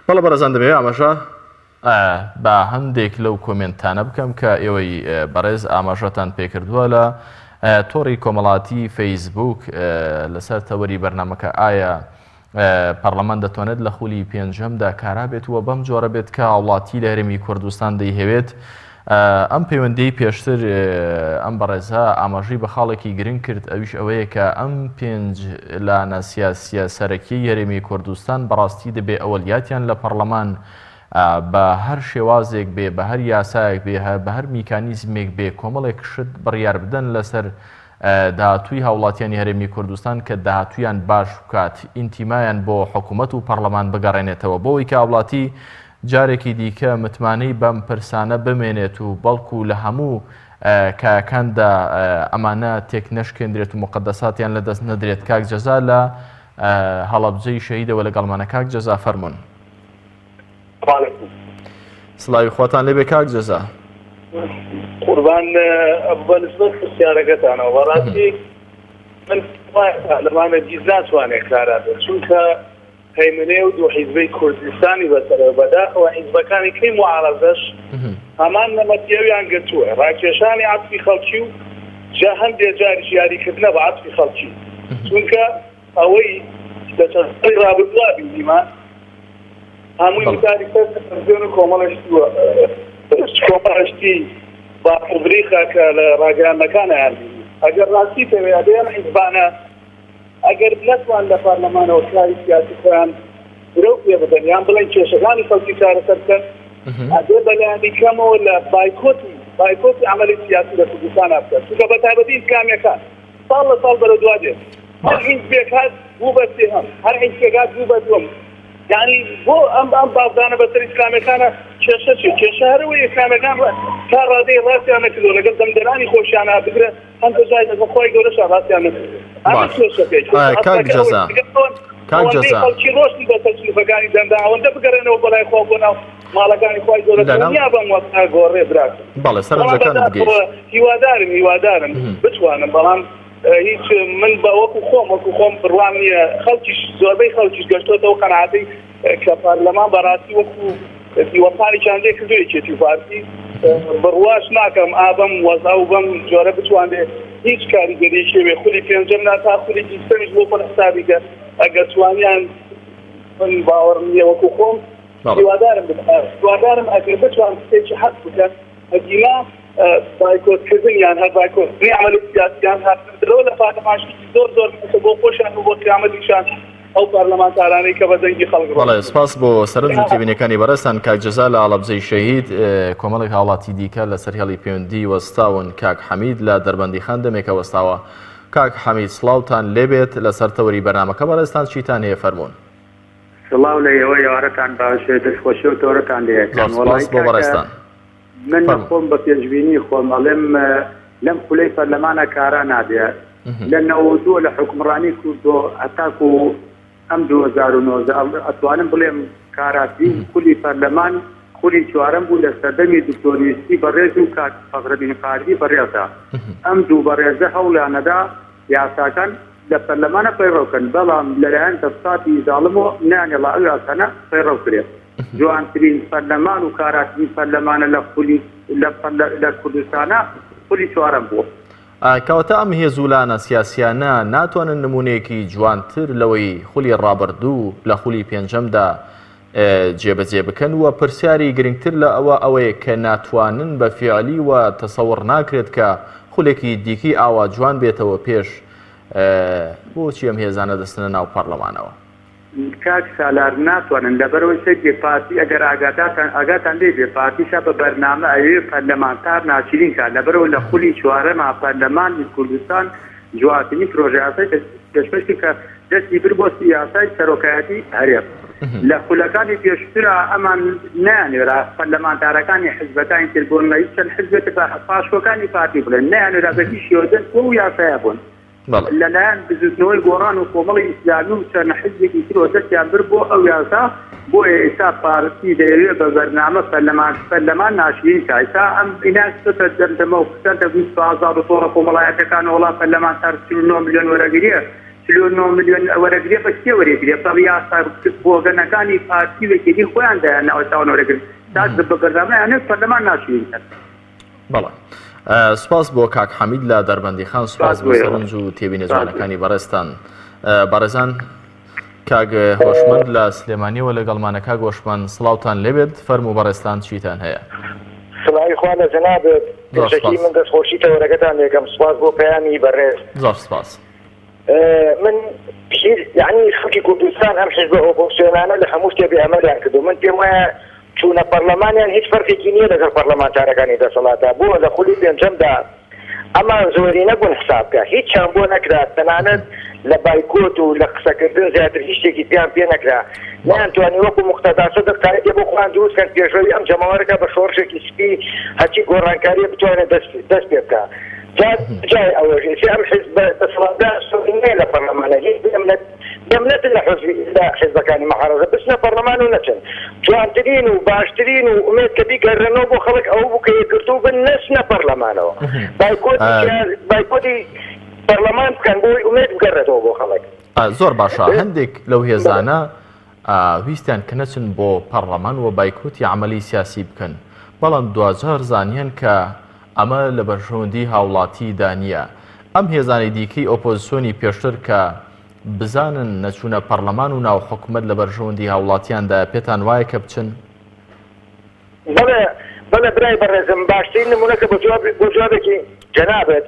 بەڵە بەڕێزان دەبێت ئاماژە بە هەندێک لەو کۆمنتانە بکەم کە ئێوەی بەڕێز ئاماژەتان پێکردووە لە تۆڕی کۆمەڵاتی فەیسبوک لەسەر تەوەری بەرنامەکە ئایا پەرلەمان دەتوانێت لە خولی پێنجەمدا کارا بێتەوە بەم جۆرە بێت کە وڵاتی لە هەرێمی کوردستان دەیهەوێت ئەم پەیوەندەی پێشتر ئەم بەڕێزە ئاماژەی بە خاڵێکی گرنگ کرد ئەویش ئەوەیە کە ئەم پێنج لانە سیاسیە سەرەکیی هەرێمی کوردستان بەڕاستی دەبێ ئەوەلیاتیان لە پەرلەمان بە هەر شێوازێک بێ بە هەر یاسایەک بێ بە هەر میکانیزمێک بێ کۆمەڵێک شت بڕیار بدەن لەسەر داهاتووی هاوڵاتیانی هەرێمی کوردستان کە داهاتوویان باش بکات ئینتیمایان بۆ حکوومەت و پەرلەمان بگەڕێنێتەوە بۆەوەی کە وڵاتی جارێکی دیکە متمانەی بەم پرسانە بمێنێت و بەڵکو لە هەموو کاکاندا ئەمانە تێک نەشکێندرێت و مقدساتیان لە دەست نەدرێت. کاک جەزا لە هەڵەبجەی شەهیدەوە لەگەڵمانە. کاک جەزا فەرموون. سڵاوی خۆتان لێبێ کاک جەزا. قوربان بەنسبەت پرسیارەکەتانەوە بەڕاستی من لەمانە دیز ناتوانێت کارا بێت چونکە هەیمنێ و دوو حیزبەی کوردستانی بەسەرەوە بەداخەوە حیزبەکانی کەی معارەزەش هەمان نەمەتیەویان گرتووە ڕاکێشانی عەتفی خەڵکی و جا هەندێک جاریش یاریکردنە بە عەتفی خەڵکی چونکە ئەوەی دەچەندەی ڕابردووە بینیمان هەمووی وتاری سەر تەلەڤیزیۆن و کۆمەڵەشتی با قوبریخا کە لە ڕاگەیاندەکانیان بینی ئەگەر ڕاستی پێوەیە دەیان حیزبانە ئەگەر نەتوان لە پارلەمانەوە کاری سیاسی خۆیان درۆ پێ بدەن یان بڵێن کێشەکانی خەڵکی چارەسەر بکەن ئەدێ بەلایەنی کەمەوە لە بایکۆتی عەمەلی سیاسی لە کوردستان بکەن چونکە بەتایبەتی ئیسلامیەکان ساڵ لە ساڵ بەرەو دوا دێت هەر حیزبێک هات بوو بە سێهەم هەر حیزبێک هات بوو بە دووەم یعنی بۆ ئەم باودانە بەسەر ئیسلامەکانە کێشە چی کێشە هەرەوەی ئیسلامەکان تا ڕادەی ڕاستیان نەکردەوە لەگەڵ دەمدەرانی خۆشیانە بگرە هەندە جای لەخۆی گەورەشان ڕاستیان نەکردەوە کاک جەزا خەڵکی ڕۆشتی بەسەر سلوفەکانی دەندا ئەوەندە بگەڕێنەوە بەلای خۆ بۆ ناو ماڵەکانی خۆی گەورە دنیا بەم وەستا گۆڕێ براکە بەڵێ سەرنجەکانت بگەیشت هیوادارم بتوانم بەڵام هیچ من بە وەکو خۆم بڕوان نییە خەڵکیش زۆربەی خەڵکیش گەشتۆتەوە قەناعەتەی کە پارلەمان بەڕاستی وەکو دیوەپانی چاندێک کردووی چێتی پارتی بڕواش ناکەم ئابم وەزا و بەم جۆرە بتوانێ هیچ کاریگەری شێوێ خولی پێنجەم ناتا خولی دیستەمیش بۆ خۆن حسابیکە ئەگەر توانیان من باوەڕم نییە وەکو خۆم هیوادارم ئەگەر بتوان شتێکی حەق بکەن ئەگینا بایکۆتکردن یان هەر بایکۆتکردنی عەمەلی سیاسییان هاتنەوە لە پارلەمانشتی زۆر بۆ خۆشیان و بۆ قیامەتیشان ئەو پارلەمانتارانەی کە بەدەنگی خەڵک. بەڵێ سپاس بۆ سەرنج و تێبینیەکانی بەڕێستان. کاک جەزا لە هەڵەبجەی شەهید کۆمەڵێک هاوڵاتی دیکە لەسەر هێڵی پەیوەندی وەستاون. کاک حەمید لە دەربەندی خاندەمێکە وەستاوە. کاک حەمید سڵاوتان لێبێت لەسەر تەوەری بەرنامەکە بەڕێستان چیتان هەیە فەرموون. سڵاو لە ئێوە یاوارەتان باشێ دەستخۆشی و تۆرەتان لێکەن. سپاس بۆ بەڕێستان. من خۆم بە پێشبینی خۆم ئەڵێم لەم خولەی پەرلەمانە کارا نابێت لە 92 لە حکومڕانی کوردۆ هەتاکو ئەم 2009 ئەتوانم بڵێم کاراتی خولی پەرلەمان خولی چوارەم بوو لە سەردەمی دکتۆریستی بەڕێز و کاک فەخرەدین قادری بەڕێزدا ئەم دوو بەڕێزە هەوڵیانەدا یاساکان لە پەرلەمانە پەیڕەوکەن بەڵام لەلایەن دەسەڵاتی زاڵمەوە نانێڵا ئەو یاسانە پەیڕەو کرێت. جوانترین پەرلەمان و کاراترین پەرلەمانە لە کوردستانە خولی چوارەم بووە. کەواتە ئەم هێزوولانە سیاسیانە ناتوانن نمونەیەکی جوانتر لەوەی خولی ڕابردوو لە خولی پێنجەمدا جێبەجێ بکەن وە پرسیاری گرنگتر لە ئەوەیە کە ناتوانن بە فیعلی و تەسەوڕ ناکرێت کە خولێکی دیکی ئاوا جوان بێتەوە پێش بۆچی ئەم هێزانە دەستنە ناو پەرلەمانەوە. کاک سالار ناتوانن لەبەرەوەی سەرێ پارتی ئەگەر ئاگاتان لێ بێ پارتیشە بە بەرنامە ئەوێ پەرلەمانتار ناچیرین کات لەبەرەوە لە خولی چوارەما پەرلەمانی کوردستان جواتنی پرۆژەیاسەی پێشکەشی کە دەستی بر بۆ سیاسای سەرۆکایەتی هەرێم لە خولەکانی پێشترە ئەمان نانێرا پەرلەمانتارەکانی حزبەکانی تر بوون لە هیچ چەند حزبێت پاشکۆکانی پارتی بڵێن نانێرا بە هیچ شێوەیەک بۆ یاسایە بوون لەلایەن بزوتنەوەی گۆڕان و کۆمەڵی ئیسلامی و چەند حزبێکی ترەوە دەستیان بر بۆ ئەو یاسا بۆ ئێستا پارتی دەیەوێت بە بەرنامە پەرلەمان ناشرین کە ئێستا ئەم ئیناستە دەردەمە و قسەندە 20,000 تۆڕە کۆمەڵایەتەکان وڵات پەرلەمانتار 39 میلیۆن وەرەگریە 39 میلیۆن وەرەگرێ بە چێ وەرەگرێ بە یاسا بۆگەنەکانی پارتی وەکیلی خۆیان دایانەوە تاوان وەرەگرن تا بە بەرنامەیانێت پەرلەمان ناشرین کرد. بەڵێ سوپاس بۆ کاک حەمید لە دەربەندی خان سوپاس بۆ سەرنج و تێبینە جوانەکانی بەڕێستان بەڕێزان کاک هۆشمەند لە سلێمانیەوە لەگەڵمانە کاک هۆشمەند سڵاوتان لێبێت فەرموو بەڕێستان چیتان هەیە سڵاوی خوا لە جەنابێت پێشەکی من دەستخۆشی تەوەرەکەتان لێکەم سوپاس بۆ پەیامی بەڕێز زۆر سوپاس من یعنی خەڵکی کوردستان ئەم حیزبە ئۆپۆزسیۆنانە لە هەموو شتێ بێئەمەلیان کردو من پێم وایە چوونە پەرلەمانیان هیچ فەرقێکی نییە لەگەڵ پەرلەمانتارەکانی دەسەڵاتە بۆ لە خولی پێنجەمدا ئەمە زۆری نەبوون حسابکە هیچیان بۆ نەکرا تەنانەت لە بایکۆت و لە قسەکردن زیاتر هیچ شتێکی پیان پێ نەکرا نەیانتوانی وەکو موقتەدا سەدر کارێکی بۆ خۆیان دروستکەن پێشەوەی ئەم جەماوەرەکە بە شۆڕشێکی سپی هەرچی گۆڕانکاریە بتوانێت دەست پێ بکە جای ئەوەژ ئەم حیزبە دەسەڵاتدا سۆری نییە لە پەرلەمانە هیچ دەمنێتن لە حیزبەکانی مەحارەزە بچنە پەرلەمان و نەچن جوانترین و باشترین و ئومێد کە بیگەڕێنەوە بۆ خەڵک ئەوە بوو کە یەکگرتوو بن نەچنە پەرلەمانەوە بایکۆتی پەرلەمان بکەن بۆی ئومێد بگەڕێتەوە بۆ خەڵک زۆر باشە هەندێک لەو هێزانە ویستیان کە نەچن بۆ پەرلەمان و بایکۆتی عملی سیاسی بکەن بەڵام دوجار زانیان کە ئەمە لە بەرژەوەندی هاوڵاتی دانیە ئەم هێزانی دیکەی ئۆپۆزیسیۆنی پێشتر کە بزانن نەچوونە پەرلەمان و ناو حکومەت لە بەرژەوەندی هاوڵاتیاندا پێتان وایە کە بچن؟ بەڵێ برای بەڕێزم باشترین نمونەکە بۆ جوابێکی جەنابێت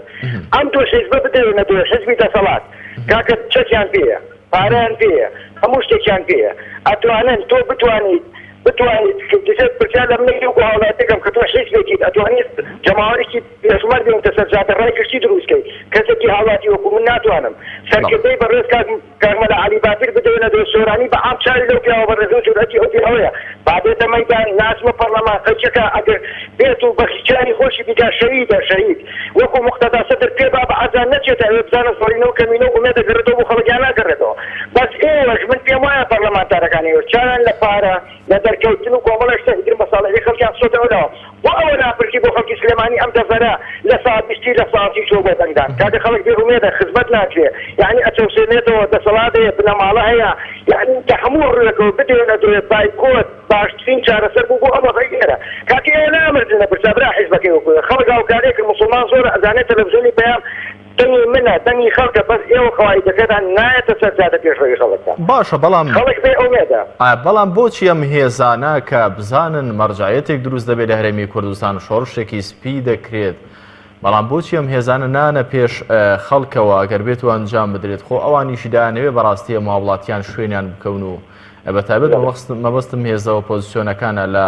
ئەم دوو حیزبە بدەوێنە دوو حیزبی دەسەڵات کاکە چەکیان پێیە پارەیان پێیە هەموو شتێکیان پێیە ئەتوانن تۆ بتوانیت دەسێت پرسیار لە منێکی وەکو هاوڵاتیەکەم کە تۆ حیزبێکیت ئەتوانیت جەماوەرێکی پێشمەر بێنتە سەر جادە ڕای گشتی دروستکەی کەسێکی هاوڵاتی وەکو من ناتوانم سەرکردەی بەڕێز کارمەلە عەلی بابیر بدەوێنە دۆ سۆرانی بە عام چاوی لەو پیاوە بەڕێزە و جورئەتی ئەو پیاوەیە بابێتە مەیدان ناسمە پەرلەمان خەلچەکە ئەگەر بێت و بەخیچانی خۆشی بیکا شەهید وەکو موقتەدا سەدر پێ با بە ئازان نەچێتە ئەوێ بزانە سۆرینەوە کەمینە و ئومێد دەگەڕێتەوە بۆ خەڵکیان ناگەڕێتەوە بەس ئێوەش من پێم وایە پەرلەمانتارەکانی چیان لە پارە لە دەرکەوتن و کۆمەڵە شتێکتر مەساڵەی خەڵکیان سۆتەوەلەوە بۆ ئەوە ناپرسی بۆ خەڵکی سلێمانی ئەم دەفەرە لە ساعت 20 لە ساعتی شۆ بۆ دەنگدان کاتێ خەڵک بێئومێدە خزمەت ناکرێ یعنی ئەچەوسێنێتەوە دەسەڵات هەیە بنەماڵە هەیە یعنی کە هەموو ڕێکەوە بدێنە دوێت بایکۆت باشترین چارەسەر بوو بۆ ئەمە غەیرە کاتی ئێ نامردنە پرسابرا حیزبەکەی وەکوێ خەڵک هاوکارێکە موسڵمان زۆر ئەزانێت تەلەڤیزیۆنی پەیام دەنگی منە دەنگی خەڵکە بەس ئێوە خەوایدەکەتان نایەتە سەر جادە پێشڕەوی خەڵکە باشە بەڵام خەڵک بێ ئومێدە بەڵام بۆچی ئەم هێزانە کە بزانن مەرجایەتێک دروست دەبێت لە هەرێمی کوردستان شۆڕشێکی سپی دەکرێت بەڵام بۆچی ئەم هێزانە نانە پێش خەڵکەوە ئەگەر بێت و ئەنجام بدرێت خۆ ئەوانیشی دایانەوێت بەڕاستی هەموو شوێنیان بکەون و بەتایبەت مەبەستم هێزە ئۆپۆزیسیۆنەکانە لە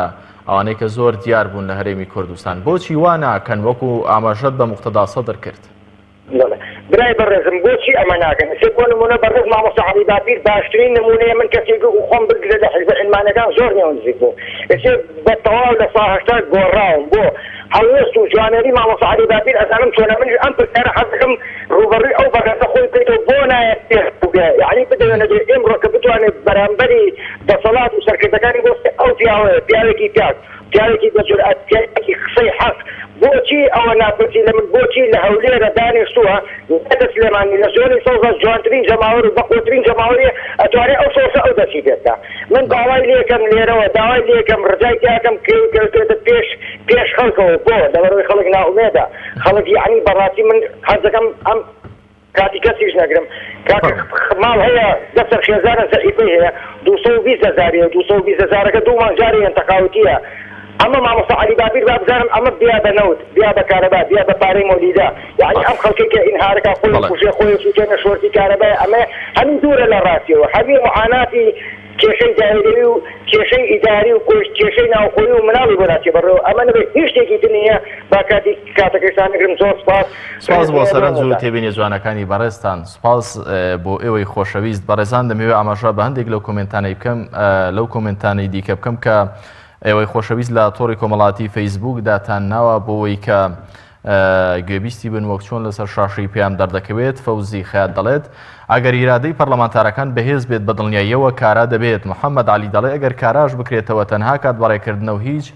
ئەوانەی کە زۆر دیار بوون لە هەرێمی کوردستان بۆچی وا ناکەن وەکو ئاماژەت بە موقتەدا سەدر کرد برای بەڕێزم بۆچی ئەمە ناکەن بۆ نمونە بەڕێز مامۆستا عەلی بابیر باشترین نمونەیە من کەسێک و خۆم بگرێت لە حیزبە عیلمانەکان زۆر نێونزیک بوو بە تەواو لە ساهەشتا گۆڕاوم بۆ هەڵوێست و جوانێری مامۆستا عەلی بابیر ئەزانم چۆنە من ئەم پرسیارە حەز دەکەم ڕوبەڕووی ئەو بەڕێزە خۆی بکەیتەوە بۆ نایەت پێش بگە یعنی بدەوێنە دێ ئێمڕۆ کە بتوانێت بەرامبەری دەسەڵات و سەرکردەکانی بۆ ئەو پیاوەیە پیاوێکی پیاوێکی بەجورئەت پیاوێکی قسەی حەق بۆچی ئەوە ناپرسی لە من بۆچی لە هەولێرە دانیشتووە نەدە سلێمانی لە زۆری سەوزە جوانترین جەماوەر و بەقوترین جەماوەریە ئەتوانێت ئەو سۆسە ئەو دەستی پێبکە من داوای لێکەم لێرەوە داوای لێکەم ڕجای تیاکەم کەوتێتە پێش خەڵکەوە بۆ لەبەرەوەی خەڵک ناومێدە خەڵک یعنی بەڕاستی من حەز دەکەم ئەم کاتی کەسیش نەگرم ماڵ هەیە دەسەر خێزانە زەعیفەی هەیە 220,000 220,000ەکە دوومان جارێن تەقاوتیە ئەمە مامۆستا عەلی بابیر با بزانم ئەمە بیا بە نەوت بیا بە کارەبا بیا بە پارەی مۆلیدا یعنی ئەم خەڵکێکە ئینهارەکە خۆی کوژێ خۆی سووتێنە شۆرتی کارەبای ئەمە هەمین دوورە لە ڕاستیەوە هەمین معاناتی کێشەی داهێدەوی و کێشەی ئیداری و کێشەی ناوخۆیی و مناڵی بۆ ناچێ بەڕێوە ئەمە نەبێت هیچ شتێکی تر نییە با کاتەکەشتان نەگرم. زۆر سپاس بۆ سەرنج و تێبینی جوانەکانی بەڕێستان. سپاس بۆ ئێوەی خۆشەویست بەڕێزان. دەمەوێت ئاماژە بە هەندێک لەو کۆمنتانەی بکەم لەو کۆمنتانەی دیکە بکەم کە ئێوەی خۆشەویست لە تۆڕی کۆمەڵاتی فەیسبوک داتان ناوە بۆەوەی کە گوێبیستی بن وەک چۆن لەسەر شاشەی پێیان دەردەکەوێت. فەوزی خەیات دەڵێت ئەگەر ئیرادەی پەرلەمانتارەکان بەهێز بێت بە دڵنیاییەوە کارا دەبێت. محەممەد علی دەڵێ ئەگەر کاراش بکرێتەوە تەنها کات بەڕێکردنەوە هیچ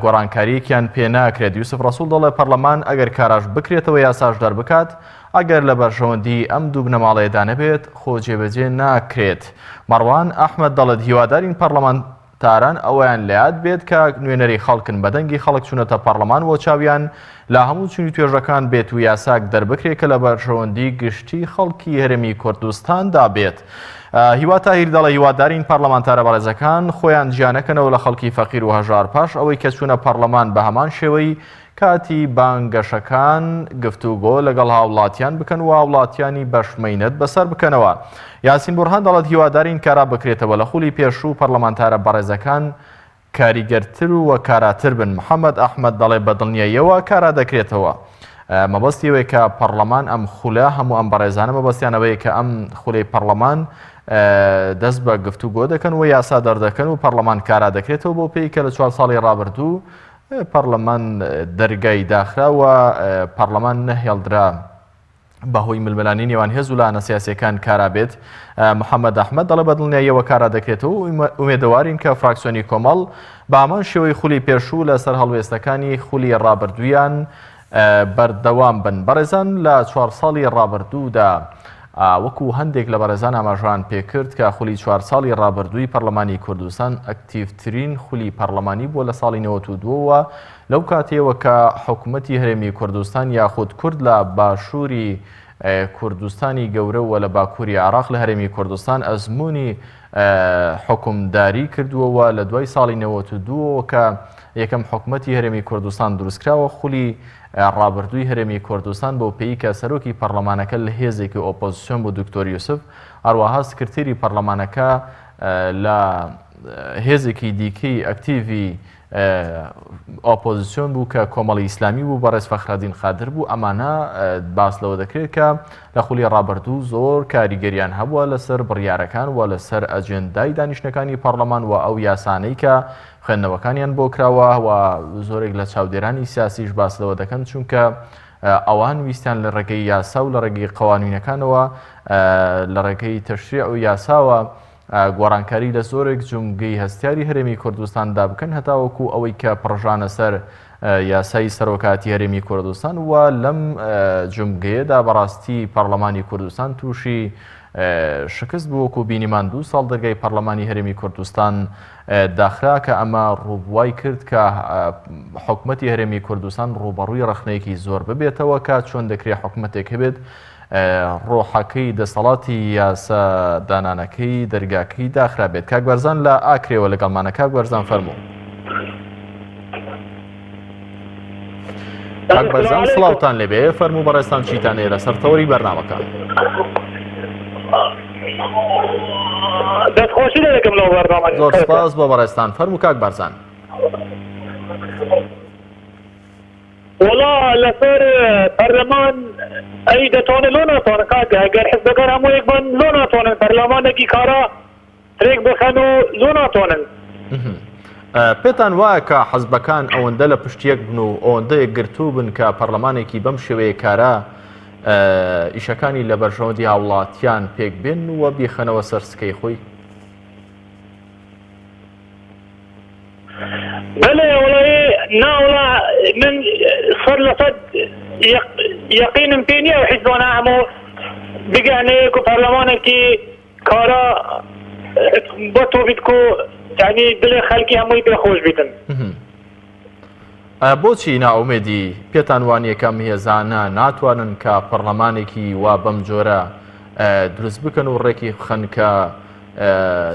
گۆڕانکاریەکیان پێ ناکرێت. یوسف ڕەسوول دەڵێ پەرلەمان ئەگەر کاراش بکرێتەوە یاساش دەربکات ئەگەر لە بەرژەوەندی ئەم دوو بنەماڵەیەدا نەبێت خۆ جێبەجێ ناکرێت. مەڕوان ئەحمەد دەڵێت هیوادارین پەرلەمانتاران ئەویان لەیاد بێت کە نوێنەری خەڵکن بەدەنگی خەڵک چوونەتە پەرلەمان بۆ چاویان لە هەموو چونی توێژەکان بێت و یاساک دەربکرێت کە لە بەرژەوەندی گشتی خەڵکی هەرێمی کوردستاندا بێت. هیوا تاهیر دەڵێ هیوادارین پەرلەمانتارە بەڕێزەکان خۆیان گیانەکەنەوە لە خەڵکی فەقیر و هەژار پاش ئەوەی کە چوونە پەرلەمان بە هەمان شێوەی کاتی بانگەشەکان گفتوگۆ لەگەڵ هاوڵاتیان بکەن و هاوڵاتیانی بەشمەینەت بەسەر بکەنەوە. یاسین بورهان دەڵێت هیوادارین کارا بکرێتەوە لە خولی پێشوو پەرلەمانتارە بەڕێزەکان کاریگەرتر و کاراتر بن. محەممەد ئەحمەد دەڵێ بە دڵنیاییەوە کارا دەکرێتەوە. مەبەستیەوەی کە پەرلەمان ئەم خولە هەموو ئەم بەڕێزانە مەبەستیانەوەی کە ئەم خولەی پەرلەمان دەست بە گفتوگۆ دەکەن و یاسا دەردەکەن و پەرلەمان کارا دەکرێتەوە بۆ پێی کە لە 4 ساڵی ڕابردوو پەرلەمان دەرگای داخراوە پەرلەمان نەهێڵدرا بەهۆی ململانی نێوان هێز و لاەنە سیاسیەکان کارا بێت. محەممەد ئەحمەد دەڵێ بە دڵنیاییەوە کارا دەکرێتەوە و ئومێدەوارین کە فراکسیۆنی کۆمەڵ بە هەمان شێوەی خولی پێشوو لەسەر هەڵوێستەکانی خولی ڕابردوویان بەردەوام بن. بەڕێزان لە 4 ساڵی ڕابردوودا وەکو هەندێک لە بەڕێزان ئاماژەوان پێکرد کە خولی 4 ساڵی ڕابردووی پەرلەمانی کوردستان ئەکتیڤترین خولی پەرلەمانی بووە لە ساڵی 92ەوە لەو کاتێوە کە حکوومەتی هەرێمی کوردستان یاخود کورد لە باشووری کوردستانی گەورە و لە باکووری عێراق لە هەرێمی کوردستان ئەزمموی حکومداری کردووەوە لە دوای ساڵی 92ەوە کە یەکەم حکوومەتی هەرێمی کوردستان دروستکراوە. خولی ڕابردووی هەرێمی کوردستان بۆ پێی کە سەرۆکی پەرلەمانەکە لە هێزێکی ئۆپۆزیسیۆن بۆ دکتۆر یوسف هەروەها سکرتێری پەرلەمانەکە لە هێزێکی دیکەی ئەکتیڤی ئۆپۆزیسیۆن بوو کە کۆمەڵی ئیسلامی بوو بەڕێز فەخرەدین خادر بوو. ئەمانە باس لەوە دەکرێت کە لە خولی ڕابردوو زۆر کاریگەریان هەبووە لەسەر بڕیارەکان و لەسەر ئەجێندای دانیشتەکانی پەرلەمان و ئەو یاسانەی کە خوێندنەوەکانیان بۆ کراوە و زۆرێک لە چاودێرانی سیاسیش باس لەوە دەکەن چونکە ئەوان ویستیان لە ڕێگەی یاسا و لە ڕێگەی قەوانینەکانەوە لە ڕێگەی تەشریع و یاساوە گۆڕانکاری لە زۆرێک جومگەی هەستیاری هەرێمی کوردستاندا بکەن هەتاوەکو ئەوەی کە پڕژانە سەر یاسای سەرۆکاتی هەرێمی کوردستان و لەم جومگەیەدا بەڕاستی پەرلەمانی کوردستان تووشی شکست بوو وەکو بینیمان 2 ساڵ دەرگای پەرلەمانی هەرێمی کوردستان داخرا کە ئەمە ڕووبوای کرد کە حکوومەتی هەرێمی کوردستان ڕوبەڕووی ڕەخنەیەکی زۆر ببێتەوە کە چۆن دەکرێت حکوومەتێک هەبێت ڕۆحەکەی دەسەڵاتی یاسا دانانەکەی دەرگاکەی داخرا بێت. کاک بەرزان لە ئاکرێەوە لەگەڵمانە. کاک بەرزان فەرموو. کاک بەرزان سڵاوتان لێبێ فەرموو بەڕێستان چیتانەیە لەسەر تەوەری بەرنامەکان. دەستخۆشی دەکەم لەو بەرنامە. زۆر سپاس بۆ بەڕێستان فەرموو کاک بەرزان. وڵا لەسەر پەرلەمان ئەی دەتوانێت لۆ ناتوانن کاکە ئەگەر حزبەکان هەموویەک بن لۆ ناتوانن پەرلەمانێکی کارا ترێک بخەن و لۆ ناتوانن. پێتان وایە کە حەزبەکان ئەوەندە لە پشتیەک بن و ئەوەندە یەکگرتوو بن کە پەرلەمانێکی بەم شێوەیە کارا ئیشەکانی لە بەرژەوەندی هاوڵاتیان پێک بێن وە بیخەنەوە سەر سکەی خۆی؟ بەڵێ وڵی ناوڵا من 100% یەقینم پێ نییە حیزبانە هەموو بگەنەیەک و پەرلەمانێکی کارا بۆ تۆ بیت و یعنی دلێ خەڵکی هەمووی پێخۆش بیتن. بۆچی ناومێدی پێتان وانە یەکەم هێزانە ناتوانن کە پەرلەمانێکی وا بەم جۆرە دروست بکەن و ڕێکی بخەن کە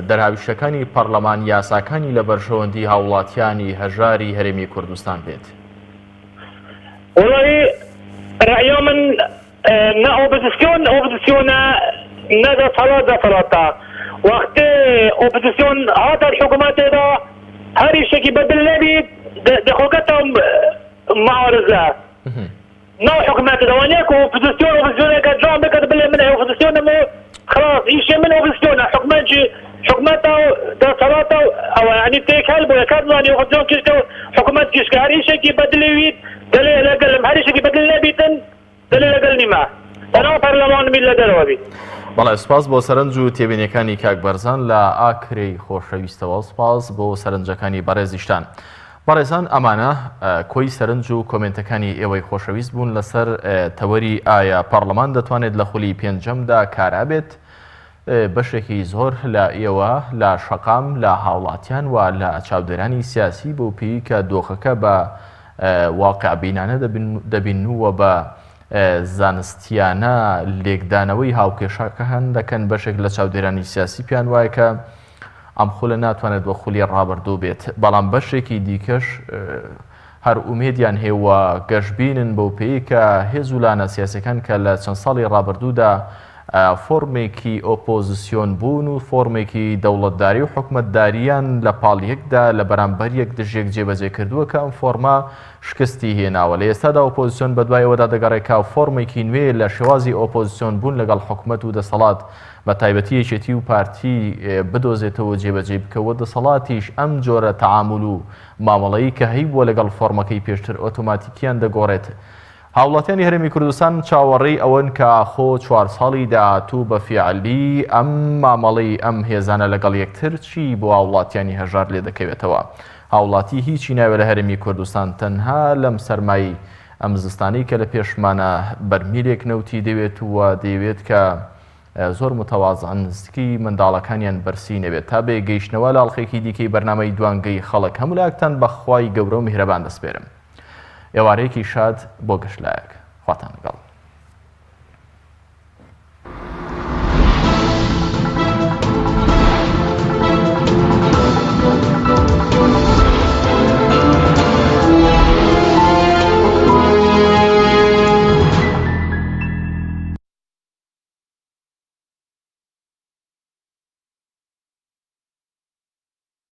دەرهاویشتەکانی پەرلەمان یاساکانی لە بەرژەوەندی هاوڵاتیانی هەژاری هەرێمی کوردستان بێت؟ وڵی ڕأیا من نە ئۆپۆزیسیۆنە نە دەسەڵات دەسەڵاتە وقت اپوزیسیون هات الحکومت دا هر شيء بدل نبي دخوكتهم معارضة نو حكومات دوانيك وبوزيسيون كجام بكت بالله منها وبوزيسيون خلاص يشي من اوبوزيسيون حكومات دا صلاة او يعني تيك هلب ولا كادلاني وخزون كيشكو حكومات كيشكو هر شيء بدل يويد دليل اقل هر شيء بدل نبيتن دليل اقل نما انا برلمان ملة دروابي بەڵێ سپاس بۆ سەرنج و تێبینیەکانی کاک بەرزان لە ئاکرەی خۆشەویستەوە سپاس بۆ سەرنجەکانی بەڕێزیشتان. بەڕێزان ئەمانە کۆی سەرنج و کۆمنتەکانی ئێوەی خۆشەویست بوون لەسەر تەوەری ئایا پەرلەمان دەتوانێت لە خولی پێنجەمدا کارابێت. بەشێکی زۆر لە ئێوە لە شەقام لە هاوڵاتیان و لە چاودێرانی سیاسی بۆ پێی کە دۆخەکە بە واقعبینانە دەبینووە بە زانستیانە لێکدانەوەی هاوکێشەکە هەن دەکەن بەشێک لە چاودێرانی سیاسی پیان وایە کە ئەم خولە ناتوانێت بە خولی ڕابردوو بێت بەڵام بەشێکی دیکەش هەر ئومێدیان هێوە گەشتبینن بەو پێی کە هێز و لانە سیاسەکان کە لە چەند ساڵی ڕابردوودا فۆرمێکی ئۆپۆزیسیۆن بوون و فۆرمێکی دەوڵەتداری و حکومەتداریان لە پاڵیەکدا لە بەرامبەریەک دژێک جێبەجێ کردووە کە ئەم فۆرما شکستی هێناوە لە ئێستادا ئۆپۆزیسیۆن بەدوایەوەدا دەگەڕێکا فۆرمێکی نوێ لە شێوازی ئۆپۆزیسیۆن بوون لەگەڵ حکومەت و دەسەڵات بە تایبەتی یەکێتی و پارتی بدۆزێتەوە جێبەجێ بکەوە دەسەڵاتیش ئەم جۆرە تەعامل و مامەڵەیی کە هەیبووە لەگەڵ فۆرمەکەی پێشتر ئۆتۆماتیکیان دەگۆڕێت. هاوڵاتیانی هەرێمی کوردستان چاوەڕێی ئەوەن کە خۆ 4 ساڵی داهاتوو بە فیعلی ئەم مامەڵەی ئەم هێزانە لەگەڵ یەکتر چی بۆ هاوڵاتیانی هەژار لێ دەکەوێتەوە. هاوڵاتی هیچی ناوێت لە هەرێمی کوردستان تەنها لەم سەرمایی ئەم زستانی کە لە پێشمانە بەرمیلێک نەوتی دەوێت وە دەیەوێت کە زۆر متەواضعن نزیکی منداڵەکانیان بەرسی نەبێت تا بێ گەیشتنەوە لە ئەڵقێکی دیکەی بەرنامەی دوانگەی خەڵک هەمولاکتان بەخوای گەورە و میهرەبان دەسپێرم. ئێوارەیەکی شاد بۆ گەشتلایەک خواتان لەگەڵ.